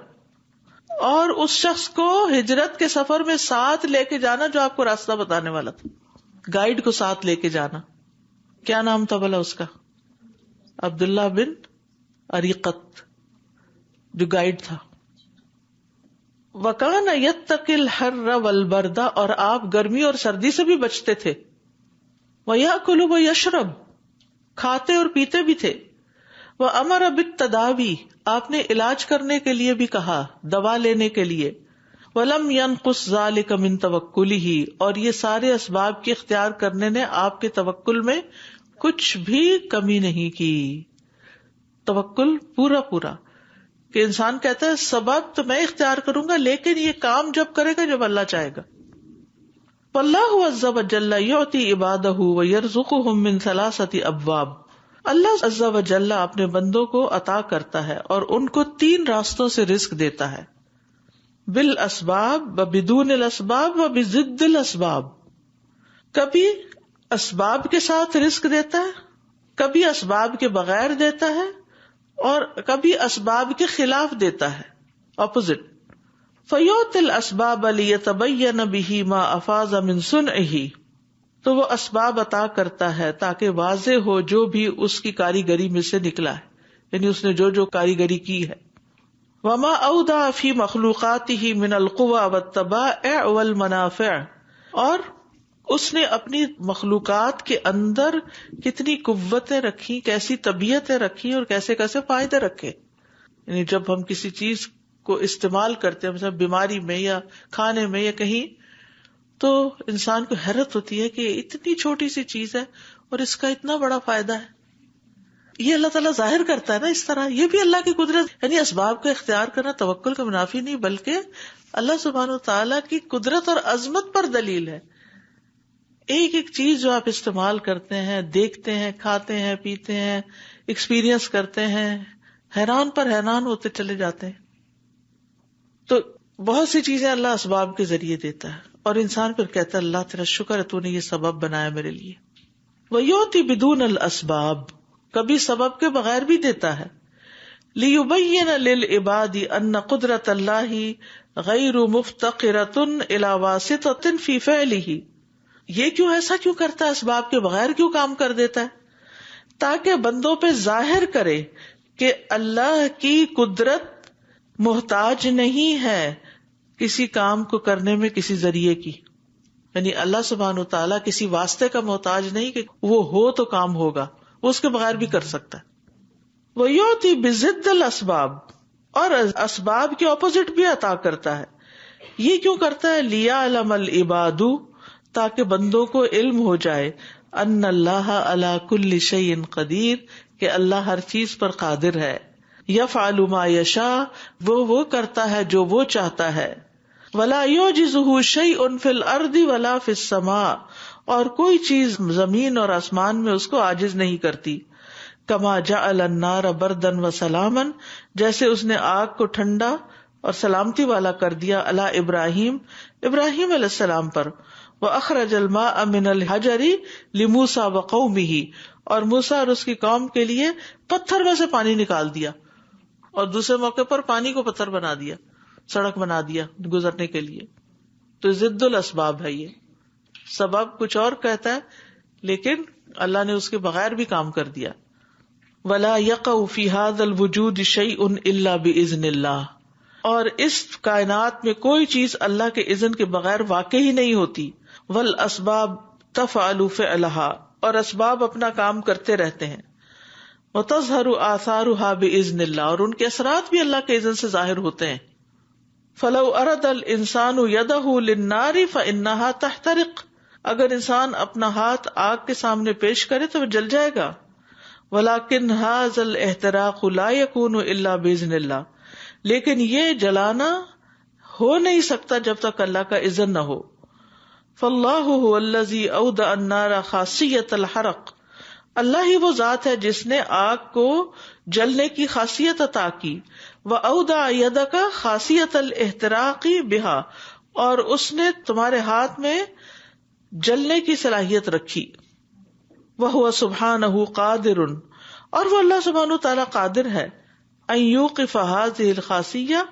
اور اس شخص کو ہجرت کے سفر میں ساتھ لے کے جانا جو آپ کو راستہ بتانے والا تھا, گائیڈ کو ساتھ لے کے جانا. کیا نام تھا بھلا اس کا؟ عبداللہ بن اریقت, جو گائیڈ تھا. وَكَانَ يَتَّقِي الْحَرَّ وَالْبَرْدَ, اور آپ گرمی اور سردی سے بھی بچتے تھے. وَيَأْكُلُ وَيَشْرَبُ, کھاتے اور پیتے بھی تھے. وَأَمَرَ بِالتَّدَاوِي, آپ نے علاج کرنے کے لیے بھی کہا, دوا لینے کے لیے. وَلَمْ يَنْقُصْ ذَلِكَ مِنْ تَوَكُّلِهِ, اور یہ سارے اسباب کے اختیار کرنے نے آپ کے توکل میں کچھ بھی کمی نہیں کی. توکل پورا پورا, کہ انسان کہتا ہے سبب تو میں اختیار کروں گا لیکن یہ کام جب کرے گا جب اللہ چاہے گا. وَاللَّهُ عَزَّ وَجَلَّ يُعْطِي عِبَادَهُ وَيَرْزُقُهُم مِّن 3 أَبْوَابٍ, اللہ عز و جل اپنے بندوں کو عطا کرتا ہے اور ان کو 3 راستوں سے رزق دیتا ہے. بالاسباب وبدون الاسباب وبضد الاسباب, کبھی اسباب کے ساتھ رزق دیتا ہے, کبھی اسباب کے بغیر دیتا ہے, اور کبھی اسباب کے خلاف دیتا ہے, اپوزٹ. فَيُعْطِي الْأَسْبَابَ لِيَتَبَيَّنَ بِهِ مَا أَفَاضَ مِن صُنْعِهِ, تو وہ اسباب عطا کرتا ہے تاکہ واضح ہو جو بھی اس کی کاریگری میں سے نکلا ہے, یعنی اس نے جو جو کاریگری کی ہے. وَمَا أَوْدَعَ فِي مَخْلُوقَاتِهِ مِنَ الْقُوَّى وَالطَّبَائِعِ وَالْمَنَافِعِ, اور اس نے اپنی مخلوقات کے اندر کتنی قوتیں رکھی, کیسی طبیعتیں رکھی اور کیسے کیسے فائدے رکھے. یعنی جب ہم کسی چیز کو استعمال کرتے ہیں, مثلا بیماری میں یا کھانے میں یا کہیں, تو انسان کو حیرت ہوتی ہے کہ اتنی چھوٹی سی چیز ہے اور اس کا اتنا بڑا فائدہ ہے. یہ اللہ تعالیٰ ظاہر کرتا ہے نا اس طرح. یہ بھی اللہ کی قدرت, یعنی اسباب کا اختیار کرنا توکل کا منافی نہیں بلکہ اللہ سبحانہ و تعالیٰ کی قدرت اور عظمت پر دلیل ہے. ایک ایک چیز جو آپ استعمال کرتے ہیں, دیکھتے ہیں, کھاتے ہیں, پیتے ہیں, ایکسپیرینس کرتے ہیں, حیران پر حیران ہوتے چلے جاتے ہیں. تو بہت سی چیزیں اللہ اسباب کے ذریعے دیتا ہے اور انسان پھر کہتا ہے اللہ تیرا شکر ہے تو نے یہ سبب بنایا میرے لیے. وَيُعْطِي بِدُونَ الْأَسْبَابِ, کبھی سبب کے بغیر بھی دیتا ہے. لِيُبَيِّنَ لِلْعِبَادِ أَنَّ قُدْرَةَ اللَّهِ غَيْرُ مُفْتَقِرَةٌ إِلَى وَاسِطَةٍ فِي فِعْلِهِ. یہ کیوں ایسا کیوں کرتا ہے, اسباب کے بغیر کیوں کام کر دیتا ہے؟ تاکہ بندوں پہ ظاہر کرے کہ اللہ کی قدرت محتاج نہیں ہے کسی کام کو کرنے میں کسی ذریعے کی. یعنی اللہ سبحانہ وتعالیٰ کسی واسطے کا محتاج نہیں کہ وہ ہو تو کام ہوگا, وہ اس کے بغیر بھی کر سکتا ہے. وَيُعْطِي بِضِدِّ الْأَسْبَابِ, اور اسباب کے اپوزٹ بھی عطا کرتا ہے. یہ کیوں کرتا ہے؟ لِيَعْلَمَ الْعِبَادُ, تاکہ بندوں کو علم ہو جائے, ان اللہ علی کل شیء قدیر, کہ اللہ ہر چیز پر قادر ہے. یفعل ما یشاء, وہ کرتا ہے جو وہ چاہتا ہے. ولا یعجزہ شیء فی الارض ولا فی السماء, اور کوئی چیز زمین اور آسمان میں اس کو عاجز نہیں کرتی. کما جعل النار بردا وسلاما, جیسے اس نے آگ کو ٹھنڈا اور سلامتی والا کر دیا علی ابراہیم علیہ السلام پر. وَأَخْرَجَ الْمَاءَ مِنَ الْحَجَرِ لِمُوسَىٰ وَقَوْمِهِ, اور موسیٰ اور اس کی قوم کے لیے پتھر میں سے پانی نکال دیا, اور دوسرے موقع پر پانی کو پتھر بنا دیا, سڑک بنا دیا گزرنے کے لیے. تو ضد الاسباب ہے یہ, سبب کچھ اور کہتا ہے لیکن اللہ نے اس کے بغیر بھی کام کر دیا. وَلَا يَقَعُ فِي هَذَا الْوُجُودِ شَيْءٌ إِلَّا بِإِذْنِ اللَّهِ, اور اس کائنات میں کوئی چیز اللہ کے اذن کے بغیر واقع ہی نہیں ہوتی. والاسباب تفعل فعلها, اور اسباب اپنا کام کرتے رہتے ہیں. وتظہر آثارها باذن اللہ, اور ان کے اثرات بھی اللہ کے اذن سے ظاہر ہوتے ہیں. فلو اراد الانسان يده للنار فانها تحترق, اگر انسان اپنا ہاتھ آگ کے سامنے پیش کرے تو وہ جل جائے گا. ولكن هذا الاحتراق لا يكون الا باذن اللہ, لیکن یہ جلانا ہو نہیں سکتا جب تک اللہ کا اذن نہ ہو. فاللہ هو الذی اودع النار خاصیت الحرق, اللہ ہی وہ ذات ہے جس نے آگ کو جلنے کی خاصیت عطا کی. واودع یدک خاصیت الاحتراق بہا, اور اس نے تمہارے ہاتھ میں جلنے کی صلاحیت رکھی. وہو سبحانہ قادر, اور وہ اللہ سبحانہ تعالیٰ قادر ہے. ان یوقف هذه الخاصیہ,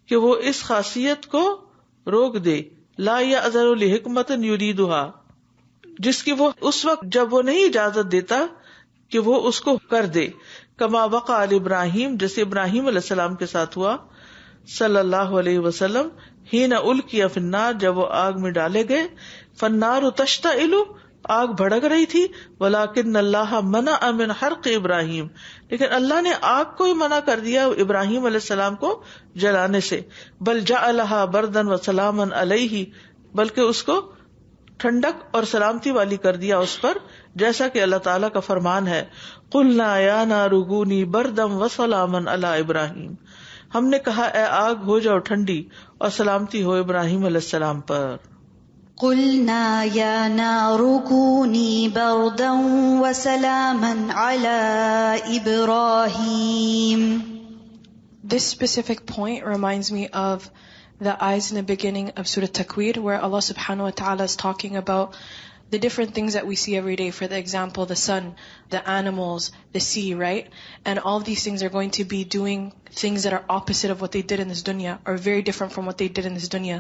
کہ وہ اس خاصیت کو روک دے. لا یأذن لحکمت یریدها, جس کی وہ اس وقت جب وہ نہیں اجازت دیتا کہ وہ اس کو کر دے. کما وقع ابراہیم, جیسے ابراہیم علیہ السلام کے ساتھ ہوا صلی اللہ علیہ وسلم. حین القی فی النار, جب وہ آگ میں ڈالے گئے. فالنار تشتعل, آگ بھڑک رہی تھی. ولیکن اللہ منع من حرق ابراہیم, لیکن اللہ نے آگ کو ہی منع کر دیا ابراہیم علیہ السلام کو جلانے سے. بل جعلها بردا وسلاما علیہ, بلکہ اس کو ٹھنڈک اور سلامتی والی کر دیا اس پر, جیسا کہ اللہ تعالیٰ کا فرمان ہے. قلنا یا نار کونی بردا وسلاما علی ابراہیم, ہم نے کہا اے آگ ہو جاؤ ٹھنڈی اور سلامتی ہو ابراہیم علیہ السلام پر. قلنا یا نار کونی بردا وسلاما علی ابراہیم. This specific point reminds me of the ayahs in the beginning of Surah Takwir, where Allah subhanahu wa ta'ala is talking about the different things that we see every day. For the example, the sun, the animals, the sea, right? And all these things are going to be doing things that are opposite of what they did in this dunya, or very different from what they did in this dunya.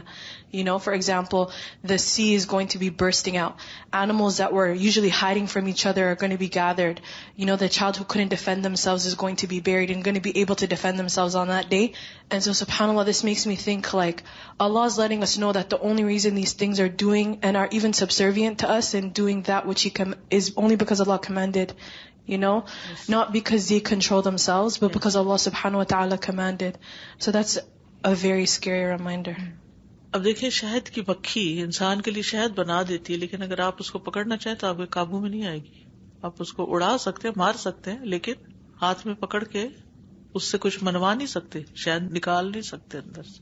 You know, for example, the sea is going to be bursting out. Animals that were usually hiding from each other are going to be gathered. You know, the child who couldn't defend themselves is going to be buried and going to be able to defend themselves on that day. And so subhanAllah, this makes me think like Allah is letting us know that the only reason these things are doing and are even subservient to us and doing that which He is only because Allah commanded. You know, not because they control themselves, but because Allah subhanahu wa ta'ala commanded. So that's a very scary reminder. اب دیکھیں, شہد کی مکھی انسان کے لیے شہد بنا دیتی ہے, لیکن اگر آپ اس کو پکڑنا چاہیں تو آپ کے قابو میں نہیں آئے گی. آپ اس کو اڑا سکتے ہیں, مار سکتے ہیں, لیکن ہاتھ میں پکڑ کے اس سے کچھ منوا نہیں سکتے، شاید نکال نہیں سکتے اندر سے.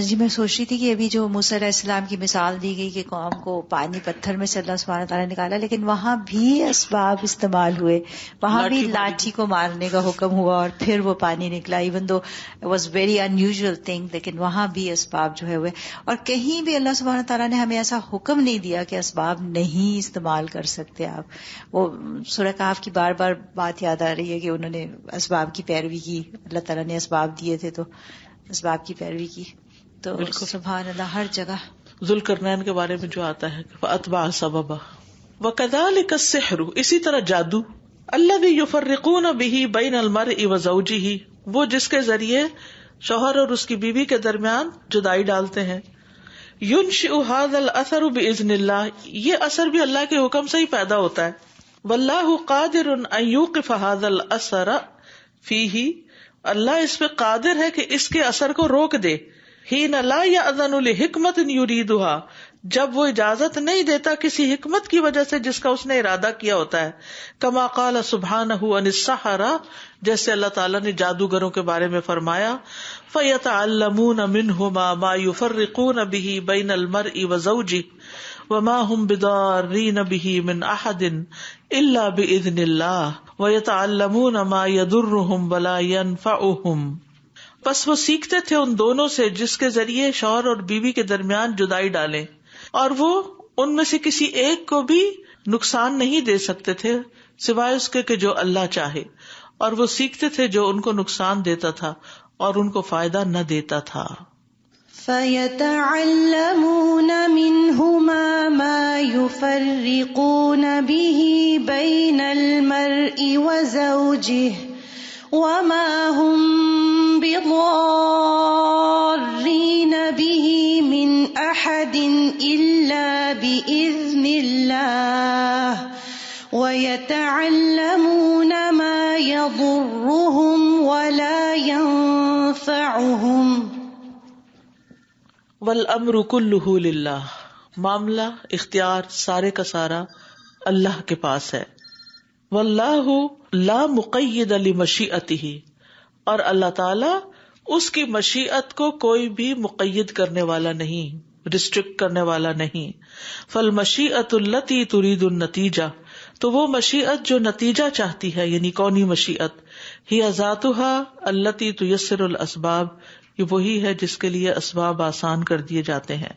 جی میں سوچ رہی تھی کہ ابھی جو موسیٰ علیہ السلام کی مثال دی گئی کہ قوم کو پانی پتھر میں سے اللہ سبحانہ تعالیٰ نے نکالا، لیکن وہاں بھی اسباب استعمال ہوئے، وہاں بھی لاٹھی کو مارنے کا حکم ہوا اور پھر وہ پانی نکلا، even though was very in usual thing, لیکن وہاں بھی اسباب جو ہے ہوئے. اور کہیں بھی اللہ سبحانہ تعالیٰ نے ہمیں ایسا حکم نہیں دیا کہ اسباب نہیں استعمال کر سکتے آپ. وہ سورہ کہف کی بار بار بات یاد آ رہی ہے کہ انہوں نے اسباب کی پیروی کی، اللہ تعالیٰ نے اسباب دیے تھے تو اسباب کی پیروی کی. تو سبحان اللہ ہر جگہ. ذوالقرنین کے بارے میں جو آتا ہے فَأَتْبَعَ سَبَبًا وَكَذَلِكَ السِّحْرُ، اسی طرح جادو، الَّذِي يُفَرِّقُونَ بِهِ بَيْنَ الْمَرْءِ وَزَوْجِهِ، وہ جس کے ذریعے شوہر اور اس کی بیوی کے درمیان جدائی ڈالتے ہیں. يُنشِئُ هَذَا الْأَثَرُ بِإِذْنِ اللَّهِ، یہ اثر بھی اللہ کے حکم سے ہی پیدا ہوتا ہے. وَاللَّهُ قَادِرٌ أَن يُوقِفَ هَذَا الْأَثَرَ فِيهِ، اللہ اس پہ قادر ہے کہ اس کے اثر کو روک دے. حین لا یأذن لحکمت یریدها، جب وہ اجازت نہیں دیتا کسی حکمت کی وجہ سے جس کا اس نے ارادہ کیا ہوتا ہے. کما قال سبحانہ عن السحرہ، جیسے اللہ تعالیٰ نے جادوگروں کے بارے میں فرمایا فیتعلمون منہما ما یفرقون به بین المرء وزوجه وما هم بضارین به من احد الا باذن اللہ ویتعلمون ما یضرهم ولا ينفعهم. پس وہ سیکھتے تھے ان دونوں سے جس کے ذریعے شوہر اور بیوی کے درمیان جدائی ڈالیں، اور وہ ان میں سے کسی ایک کو بھی نقصان نہیں دے سکتے تھے سوائے اس کے کہ جو اللہ چاہے، اور وہ سیکھتے تھے جو ان کو نقصان دیتا تھا اور ان کو فائدہ نہ دیتا تھا. فَيَتَعَلَّمُونَ مِنْهُمَا مَا يُفَرِّقُونَ بِهِ بَيْنَ الْمَرْءِ وَزَوْجِهِ وَمَا هُمْ بِضَارِّينَ بِهِ مِنْ أَحَدٍ إِلَّا بِإِذْنِ اللَّهِ وَيَتَعَلَّمُونَ مَا يَضُرُّهُمْ وَلَا يَنفَعُهُمْ. وَالْأَمْرُ كُلُّهُ لِلَّهِ، معاملہ اختیار سارے کا سارا اللہ کے پاس ہے. وَاللَّهُ لَا مُقَيِّدَ لِمَشِيئَتِهِ، اور اللہ تعالی اس کی مشیت کو کوئی بھی مقید کرنے والا نہیں، ریسٹرکٹ کرنے والا نہیں. فالمشیئۃ التی ترید النتیجہ، تو وہ مشیت جو نتیجہ چاہتی ہے یعنی کونی مشیت، ہی ذاتها التی تیسر الاسباب، یہ وہی ہے جس کے لیے اسباب آسان کر دیے جاتے ہیں.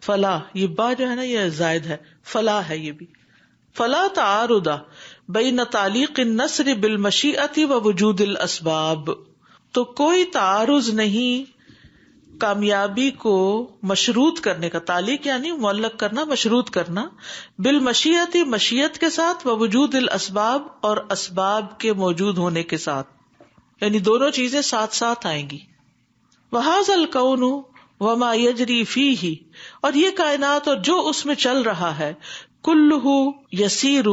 فلا، یہ با جو ہے نا یہ زائد ہے، فلا ہے یہ بھی. فلا تعارض بین تعلیق النصر بالمشیئۃ ووجود الاسباب، تو کوئی تعارض نہیں کامیابی کو مشروط کرنے کا، تعلیق یعنی معلق کرنا، مشروط کرنا، بالمشیئۃ مشیت کے ساتھ، ووجود الاسباب اور اسباب کے موجود ہونے کے ساتھ، یعنی دونوں چیزیں ساتھ ساتھ آئیں گی. وَهَذَا الْكَوْنُ وَمَا يَجْرِي فِيهِ، اور یہ کائنات اور جو اس میں چل رہا ہے، کلہ یسیر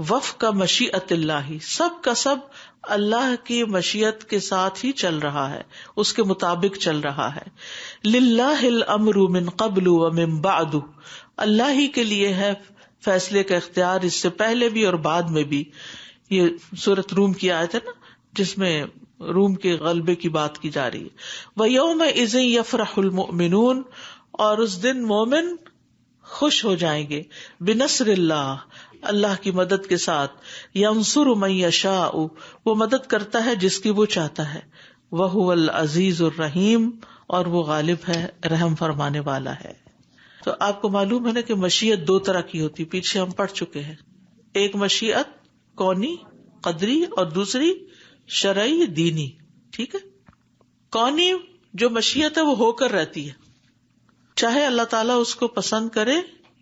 وفق مشیئت اللہ، سب کا سب اللہ کی مشیت کے ساتھ ہی چل رہا ہے، اس کے مطابق چل رہا ہے. للہ الامر من قبل ومن بعد، اللہ ہی کے لیے ہے فیصلے کا اختیار اس سے پہلے بھی اور بعد میں بھی. یہ سورۃ روم کی آیت ہے نا جس میں روم کے غلبے کی بات کی جا رہی ہے. وَيَوْمَئِذٍ يَفْرَحُ الْمُؤْمِنُونَ، اور اس دن مومن خوش ہو جائیں گے، بنصر اللہ، اللہ کی مدد کے ساتھ. ینصر من یشاء، وہ مدد کرتا ہے جس کی وہ چاہتا ہے. وہو العزیز الرحیم، اور وہ غالب ہے، رحم فرمانے والا ہے. تو آپ کو معلوم ہے نا کہ مشیت دو طرح کی ہوتی، پیچھے ہم پڑھ چکے ہیں. ایک مشیت کونی قدری اور دوسری شرعی دینی. ٹھیک ہے، کونی جو مشیت ہے وہ ہو کر رہتی ہے، چاہے اللہ تعالیٰ اس کو پسند کرے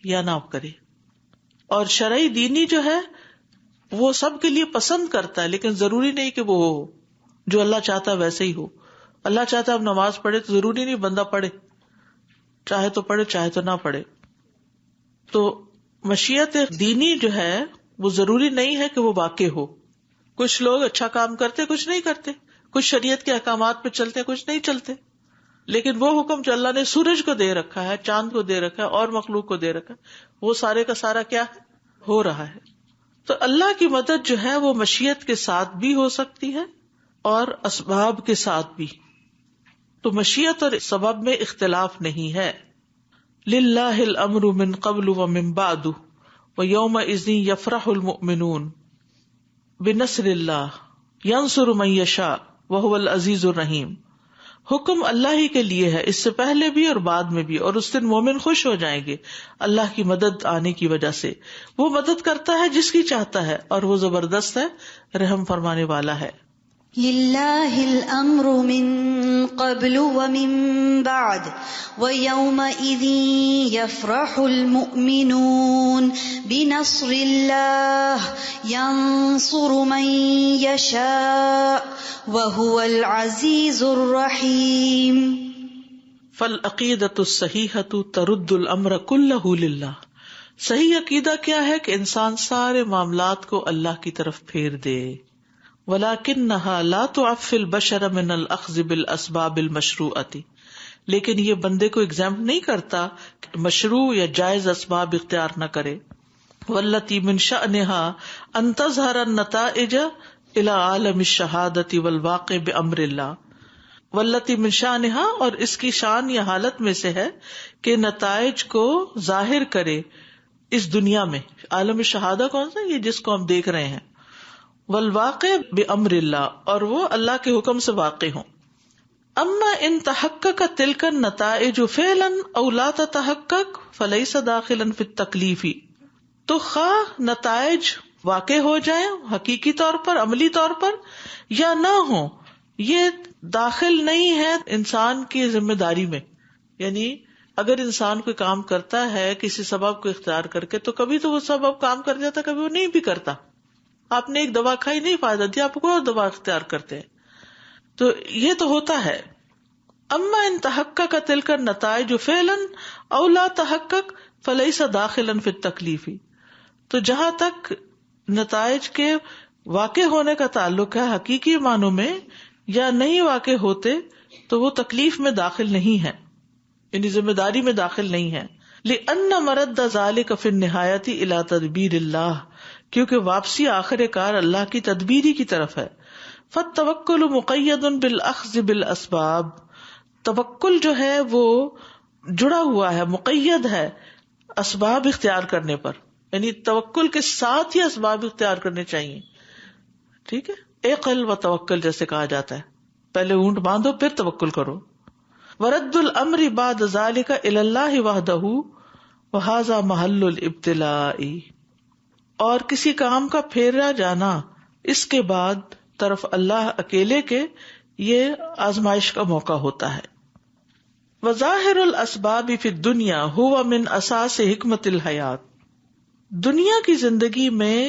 یا نہ کرے. اور شرعی دینی جو ہے وہ سب کے لیے پسند کرتا ہے، لیکن ضروری نہیں کہ وہ ہو، جو اللہ چاہتا ہے ویسے ہی ہو. اللہ چاہتا ہے اب نماز پڑھے تو ضروری نہیں بندہ پڑھے، چاہے تو پڑھے چاہے تو نہ پڑھے. تو مشیت دینی جو ہے وہ ضروری نہیں ہے کہ وہ واقع ہو. کچھ لوگ اچھا کام کرتے کچھ نہیں کرتے، کچھ شریعت کے احکامات پہ چلتے کچھ نہیں چلتے، لیکن وہ حکم جو اللہ نے سورج کو دے رکھا ہے، چاند کو دے رکھا ہے اور مخلوق کو دے رکھا ہے، وہ سارے کا سارا کیا ہے، ہو رہا ہے. تو اللہ کی مدد جو ہے وہ مشیت کے ساتھ بھی ہو سکتی ہے اور اسباب کے ساتھ بھی. تو مشیت اور سبب میں اختلاف نہیں ہے. للہ الامر من قبل ومن بعد ویومئذ یفرح المؤمنون بنصر اللہ ینصر من یشاء وہو العزیز الرحیم. حکم اللہ ہی کے لیے ہے، اس سے پہلے بھی اور بعد میں بھی، اور اس دن مومن خوش ہو جائیں گے اللہ کی مدد آنے کی وجہ سے. وہ مدد کرتا ہے جس کی چاہتا ہے، اور وہ زبردست ہے، رحم فرمانے والا ہے. للہ الامر من قبل ومن بعد ویومئذ یفرح المؤمنون بنصر اللہ ینصر من یشاء وہو العزیز الرحیم. فالعقیدۃ الصحیحۃ ترد الامر کلہ للہ. صحیح عقیدہ کیا ہے کہ انسان سارے معاملات کو اللہ کی طرف پھیر دے. وَلَكِنَّهَا لَا تُعَفِّ الْبَشَرَ مِنَ الْأَخْذِ بِالْأَسْبَابِ الْمَشْرُوعَةِ. لیکن یہ بندے کو ایگزامپٹ نہیں کرتا کہ مشروع یا جائز اسباب اختیار نہ کرے. وَالَّتِي مِنْ شَأْنِهَا أَن تَظْهَرَ النَّتَائِجَ إِلَى عَالَمِ الشَّهَادَةِ وَالْوَاقِعِ بِأَمْرِ اللَّهِ. وَالَّتِي مِنْ شَأْنِهَا، اور اس کی شان یا حالت میں سے ہے کہ نتائج کو ظاہر کرے اس دنیا میں. عالم شہادہ کون سا؟ یہ جس کو ہم دیکھ رہے ہیں. والواقع بامر اللہ، اور وہ اللہ کے حکم سے واقع ہوں. اما ان تحقق تلک النتائج فعلا او لا تتحقق فليس داخلا في التکلیف. تو خواہ نتائج واقع ہو جائیں حقیقی طور پر، عملی طور پر، یا نہ ہو، یہ داخل نہیں ہے انسان کی ذمہ داری میں. یعنی اگر انسان کوئی کام کرتا ہے کسی سبب کو اختیار کر کے، تو کبھی تو وہ سبب کام کر جاتا، کبھی وہ نہیں بھی کرتا. آپ نے ایک دوا کھائی، نہیں فائدہ دیا، آپ کو اور دوا اختیار کرتے ہیں. تو یہ تو ہوتا ہے. اما ان تحقق تلک النتائج فعلا او لا تحقق فلیس داخلا فی التکلیف. تو جہاں تک نتائج کے واقع ہونے کا تعلق ہے حقیقی معنوں میں یا نہیں واقع ہوتے، تو وہ تکلیف میں داخل نہیں ہے، یعنی ذمہ داری میں داخل نہیں ہے. لأن مرد ذلك فی النہایت الی تدبیر اللہ، کیونکہ واپسی آخر کار اللہ کی تدبیری کی طرف ہے. فالتوکل مقید بالاخذ بالاسباب. توکل جو ہے وہ جڑا ہوا ہے، مقید ہے اسباب اختیار کرنے پر، یعنی توکل کے ساتھ ہی اسباب اختیار کرنے چاہیے. ٹھیک ہے، اعقل و توکل جیسے کہا جاتا ہے، پہلے اونٹ باندھو پھر توکل کرو. ورد الامر بعد ذلك الى اللہ وحدہ وہذا محل الابتلاء. اور کسی کام کا پھیرا جانا اس کے بعد طرف اللہ اکیلے کے، یہ آزمائش کا موقع ہوتا ہے. وظاہر الاسباب فی الدنیا هو من اساس حکمت الحیات. دنیا کی زندگی میں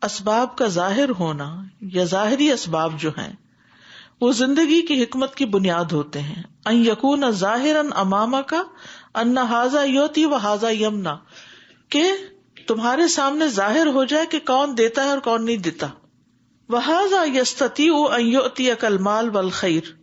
اسباب کا ظاہر ہونا یا ظاہری اسباب جو ہیں وہ زندگی کی حکمت کی بنیاد ہوتے ہیں. ان یکون ظاہرا امامک ان ھذا یؤتی و ھذا یمنع، کہ تمہارے سامنے ظاہر ہو جائے کہ کون دیتا ہے اور کون نہیں دیتا. وَهَذَا يَسْتَطِيعُ أَن يُؤْتِيَكَ الْمَالَ وَالْخَيْرَ،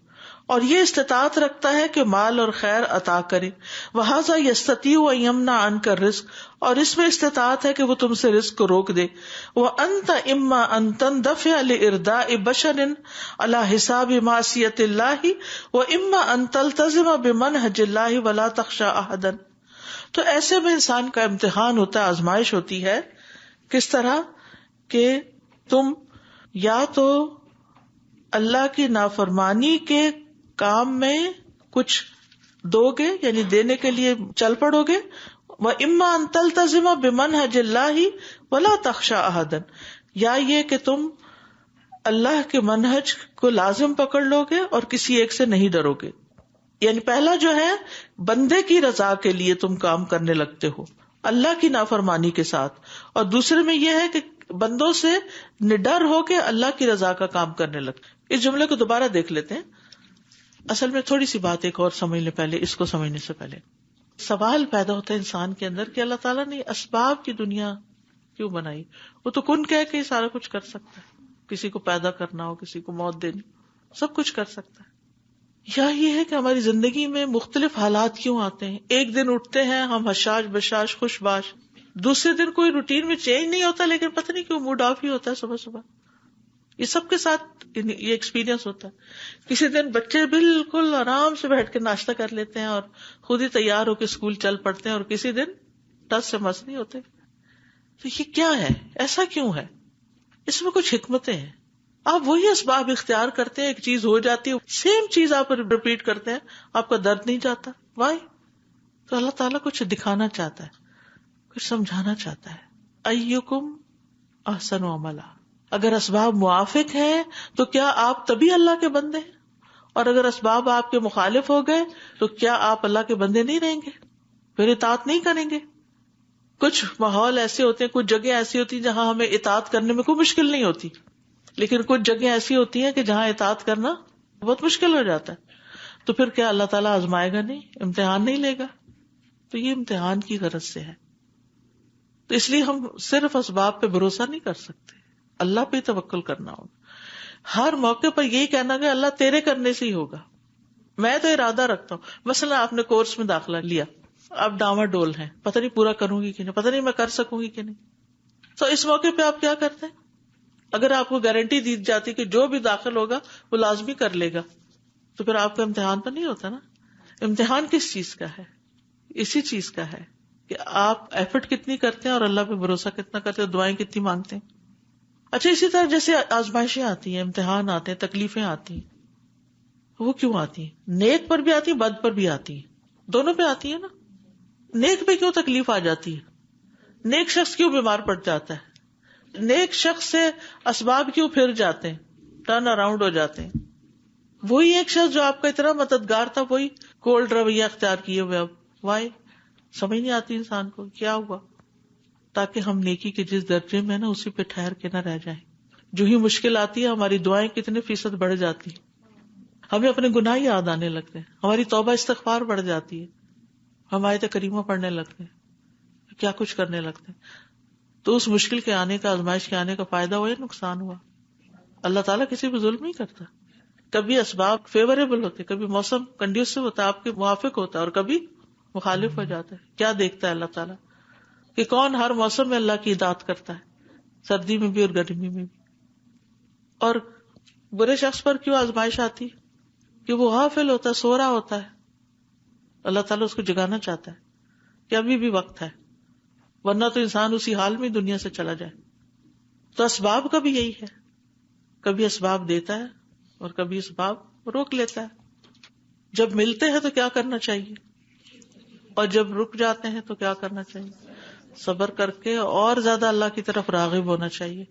اور یہ استطاعت رکھتا ہے کہ مال اور خیر عطا کرے. وَهَذَا يَسْتَطِيعُ أَن يَمْنَعَ عَنْكَ الرِّزْقَ، اور اس میں استطاعت ہے کہ وہ تم سے رزق کو روک دے. وَأَنْتَ إِمَّا أَن تَنْدَفِعَ لِإِرْضَاءِ بَشَرٍ عَلَى حِسَابِ مَعْصِيَةِ اللَّهِ وَإِمَّا أَن تَلْتَزِمَ بِمَنْهَجِ اللَّهِ وَلَا تَخْشَىٰ أَحَدًا. تو ایسے میں انسان کا امتحان ہوتا ہے، آزمائش ہوتی ہے. کس طرح کہ تم یا تو اللہ کی نافرمانی کے کام میں کچھ دو گے، یعنی دینے کے لیے چل پڑو گے. وَإِمَّا أَن تَلْتَزِمَ بِمَنْهَجِ اللَّهِ وَلَا تَخْشَىٰ أَحَدًا، یا یہ کہ تم اللہ کے منہج کو لازم پکڑ لو گے اور کسی ایک سے نہیں ڈرو گے. یعنی پہلا جو ہے بندے کی رضا کے لیے تم کام کرنے لگتے ہو اللہ کی نافرمانی کے ساتھ، اور دوسرے میں یہ ہے کہ بندوں سے نڈر ہو کے اللہ کی رضا کا کام کرنے لگتے. اس جملے کو دوبارہ دیکھ لیتے ہیں. اصل میں تھوڑی سی بات ایک اور سمجھ لیں پہلے، اس کو سمجھنے سے پہلے سوال پیدا ہوتا ہے انسان کے اندر کہ اللہ تعالیٰ نے اسباب کی دنیا کیوں بنائی؟ وہ تو کن کہہ کے سارا کچھ کر سکتا ہے، کسی کو پیدا کرنا ہو، کسی کو موت دینی، سب کچھ کر سکتا ہے. یا یہ ہے کہ ہماری زندگی میں مختلف حالات کیوں آتے ہیں؟ ایک دن اٹھتے ہیں ہم حشاش بشاش خوش باش، دوسرے دن کوئی روٹین میں چینج نہیں ہوتا, لیکن پتہ نہیں کیوں موڈ آف ہی ہوتا ہے صبح صبح. یہ سب کے ساتھ یہ ایکسپیرینس ہوتا ہے. کسی دن بچے بالکل آرام سے بیٹھ کے ناشتہ کر لیتے ہیں اور خود ہی تیار ہو کے اسکول چل پڑتے ہیں, اور کسی دن ٹس سے مس نہیں ہوتے. تو یہ کیا ہے, ایسا کیوں ہے؟ اس میں کچھ حکمتیں ہیں. آپ وہی اسباب اختیار کرتے ہیں, ایک چیز ہو جاتی ہے, سیم چیز آپ ریپیٹ کرتے ہیں, آپ کا درد نہیں جاتا. وائی؟ تو اللہ تعالیٰ کچھ دکھانا چاہتا ہے, کچھ سمجھانا چاہتا ہے. ایکم احسن عملا. اگر اسباب موافق ہیں تو کیا آپ تبھی اللہ کے بندے ہیں, اور اگر اسباب آپ کے مخالف ہو گئے تو کیا آپ اللہ کے بندے نہیں رہیں گے, پھر اطاعت نہیں کریں گے؟ کچھ ماحول ایسے ہوتے ہیں, کچھ جگہ ایسی ہوتی ہیں جہاں ہمیں اطاعت کرنے میں کوئی مشکل نہیں ہوتی, لیکن کچھ جگہ ایسی ہوتی ہیں کہ جہاں اطاعت کرنا بہت مشکل ہو جاتا ہے. تو پھر کیا اللہ تعالیٰ آزمائے گا نہیں, امتحان نہیں لے گا؟ تو یہ امتحان کی غرض سے ہے. تو اس لیے ہم صرف اسباب پہ بھروسہ نہیں کر سکتے, اللہ پہ توکل کرنا ہوگا. ہر موقع پر یہی کہنا کہ اللہ تیرے کرنے سے ہی ہوگا, میں تو ارادہ رکھتا ہوں. مثلا آپ نے کورس میں داخلہ لیا, آپ ڈاما ڈول ہیں, پتہ نہیں پورا کروں گی کہ نہیں, پتہ نہیں میں کر سکوں گی کہ نہیں. تو اس موقع پہ آپ کیا کرتے ہیں؟ اگر آپ کو گارنٹی دی جاتی کہ جو بھی داخل ہوگا وہ لازمی کر لے گا, تو پھر آپ کا امتحان تو نہیں ہوتا نا. امتحان کس چیز کا ہے؟ اسی چیز کا ہے کہ آپ ایفرٹ کتنی کرتے ہیں اور اللہ پہ بھروسہ کتنا کرتے ہیں, دعائیں کتنی مانگتے ہیں. اچھا, اسی طرح جیسے آزمائشیں آتی ہیں, امتحان آتے ہیں, تکلیفیں آتی ہیں, وہ کیوں آتی ہیں؟ نیک پر بھی آتی ہیں, بد پر بھی آتی ہیں, دونوں پہ آتی ہیں نا. نیک پہ کیوں تکلیف آ جاتی ہے؟ نیک شخص کیوں بیمار پڑ جاتا ہے؟ نیک شخص سے اسباب کیوں پھر جاتے ہیں, ٹرن اراؤنڈ ہو جاتے ہیں؟ وہی ایک شخص جو آپ کا اتنا مددگار تھا, وہی کولڈ رویہ اختیار کیے ہوئے اب. وائی؟ سمجھ نہیں آتی انسان کو کیا ہوا. تاکہ ہم نیکی کے جس درجے میں نا اسی پہ ٹھہر کے نہ رہ جائیں. جو ہی مشکل آتی ہے ہماری دعائیں کتنے فیصد بڑھ جاتی ہیں, ہمیں اپنے گناہ یاد آنے لگتے ہیں, ہماری توبہ استغفار بڑھ جاتی ہے, ہم آیت کریمہ پڑھنے لگتے ہیں, کیا کچھ کرنے لگتے ہیں. تو اس مشکل کے آنے کا, آزمائش کے آنے کا فائدہ ہوا یا نقصان ہوا؟ اللہ تعالیٰ کسی پہ ظلم نہیں کرتا. کبھی اسباب فیوریبل ہوتے, کبھی موسم کنڈیوسو ہوتا ہے, آپ کے موافق ہوتا ہے, اور کبھی مخالف ہو جاتا ہے. کیا دیکھتا ہے اللہ تعالیٰ کہ کون ہر موسم میں اللہ کی اطاعت کرتا ہے, سردی میں بھی اور گرمی میں بھی. اور برے شخص پر کیوں آزمائش آتی کہ وہ غافل ہوتا ہے, سو رہا ہوتا ہے. اللہ تعالیٰ اس کو جگانا چاہتا ہے کہ ابھی بھی وقت ہے, ورنہ تو انسان اسی حال میں دنیا سے چلا جائے. تو اسباب کا بھی یہی ہے, کبھی اسباب دیتا ہے اور کبھی اسباب روک لیتا ہے. جب ملتے ہیں تو کیا کرنا چاہیے, اور جب رک جاتے ہیں تو کیا کرنا چاہیے؟ صبر کر کے اور زیادہ اللہ کی طرف راغب ہونا چاہیے.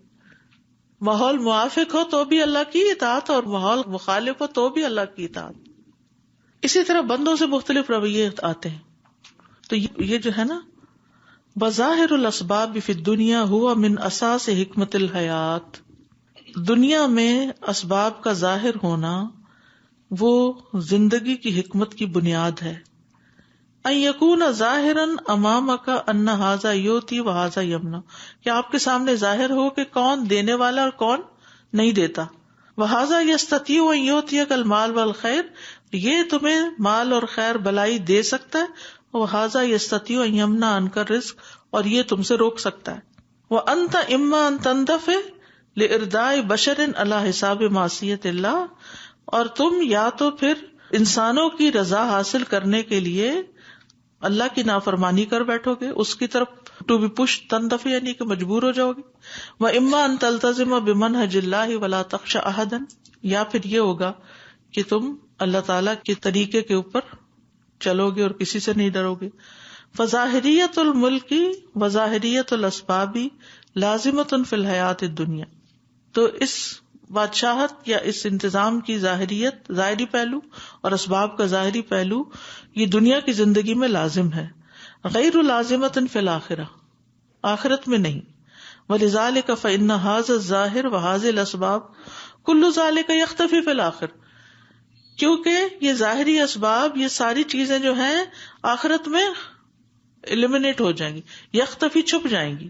ماحول موافق ہو تو بھی اللہ کی اطاعت, اور ماحول مخالف ہو تو بھی اللہ کی اطاعت. اسی طرح بندوں سے مختلف رویے آتے ہیں. تو یہ جو ہے نا, بظاہر الاسباب فی الدنیا ہوا من اساس حکمت الحیات, دنیا میں اسباب کا ظاہر ہونا وہ زندگی کی حکمت کی بنیاد ہے. ان یکون ظاہرا امامک ان ھذا یؤتی و ھذا یمنع, کہ آپ کے سامنے ظاہر ہو کہ کون دینے والا اور کون نہیں دیتا. وھذا یستطیع ان یؤتیک المال والخیر, یہ تمہیں مال اور خیر بلائی دے سکتا ہے. وھذا یستطیع ان یمنع عنک الرزق, اور یہ تم سے روک سکتا ہے. وانت اما ان تندفع لارضاء بشر علی حساب معصیت اللہ, اور تم یا تو پھر انسانوں کی رضا حاصل کرنے کے لیے اللہ کی نافرمانی کر بیٹھو گے, اس کی طرف ٹو بی پش, تندفع یعنی کہ مجبور ہو جاؤ گے. واما ان تلتزم بمنہج اللہ ولا تخش احدا, یا پھر یہ ہوگا کہ تم اللہ تعالی کے طریقے کے اوپر چلو گے اور کسی سے نہیں ڈرو گے. فظاہریت الملک وظاہریت الاسباب لازمۃ فی الحیات الدنیا, تو اس بادشاہت یا اس انتظام کی ظاہریت, ظاہری پہلو, اور اسباب کا ظاہری پہلو یہ دنیا کی زندگی میں لازم ہے, غیر لازمۃ فی الآخرہ, آخرت میں نہیں. ولذالک فإن ھذا الظاہر وھذہ الاسباب کل ذلک یختفی فی الآخر, کیونکہ یہ ظاہری اسباب, یہ ساری چیزیں جو ہیں آخرت میں ایلیمنیٹ ہو جائیں گی, یختفی, چھپ جائیں گی.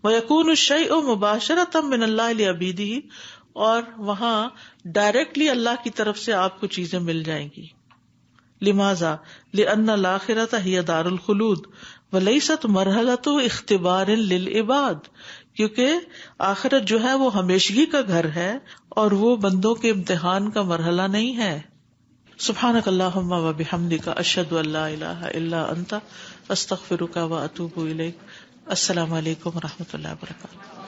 ویکون الشیء مباشرۃ من اللہ لعبیدہ, اور وہاں ڈائریکٹلی اللہ کی طرف سے آپ کو چیزیں مل جائیں گی. لماذا؟ لأن الآخرۃ ہی دار الخلود ولیست مرحلۃ اختبار للعباد، کیونکہ آخرت جو ہے وہ ہمیشگی کا گھر ہے اور وہ بندوں کے امتحان کا مرحلہ نہیں ہے. سبحانک اللہم و بحمدک، اشہد ان لا الہ الا انت، استغفرک و اتوب الیک. السلام علیکم و رحمۃ اللہ وبرکاتہ.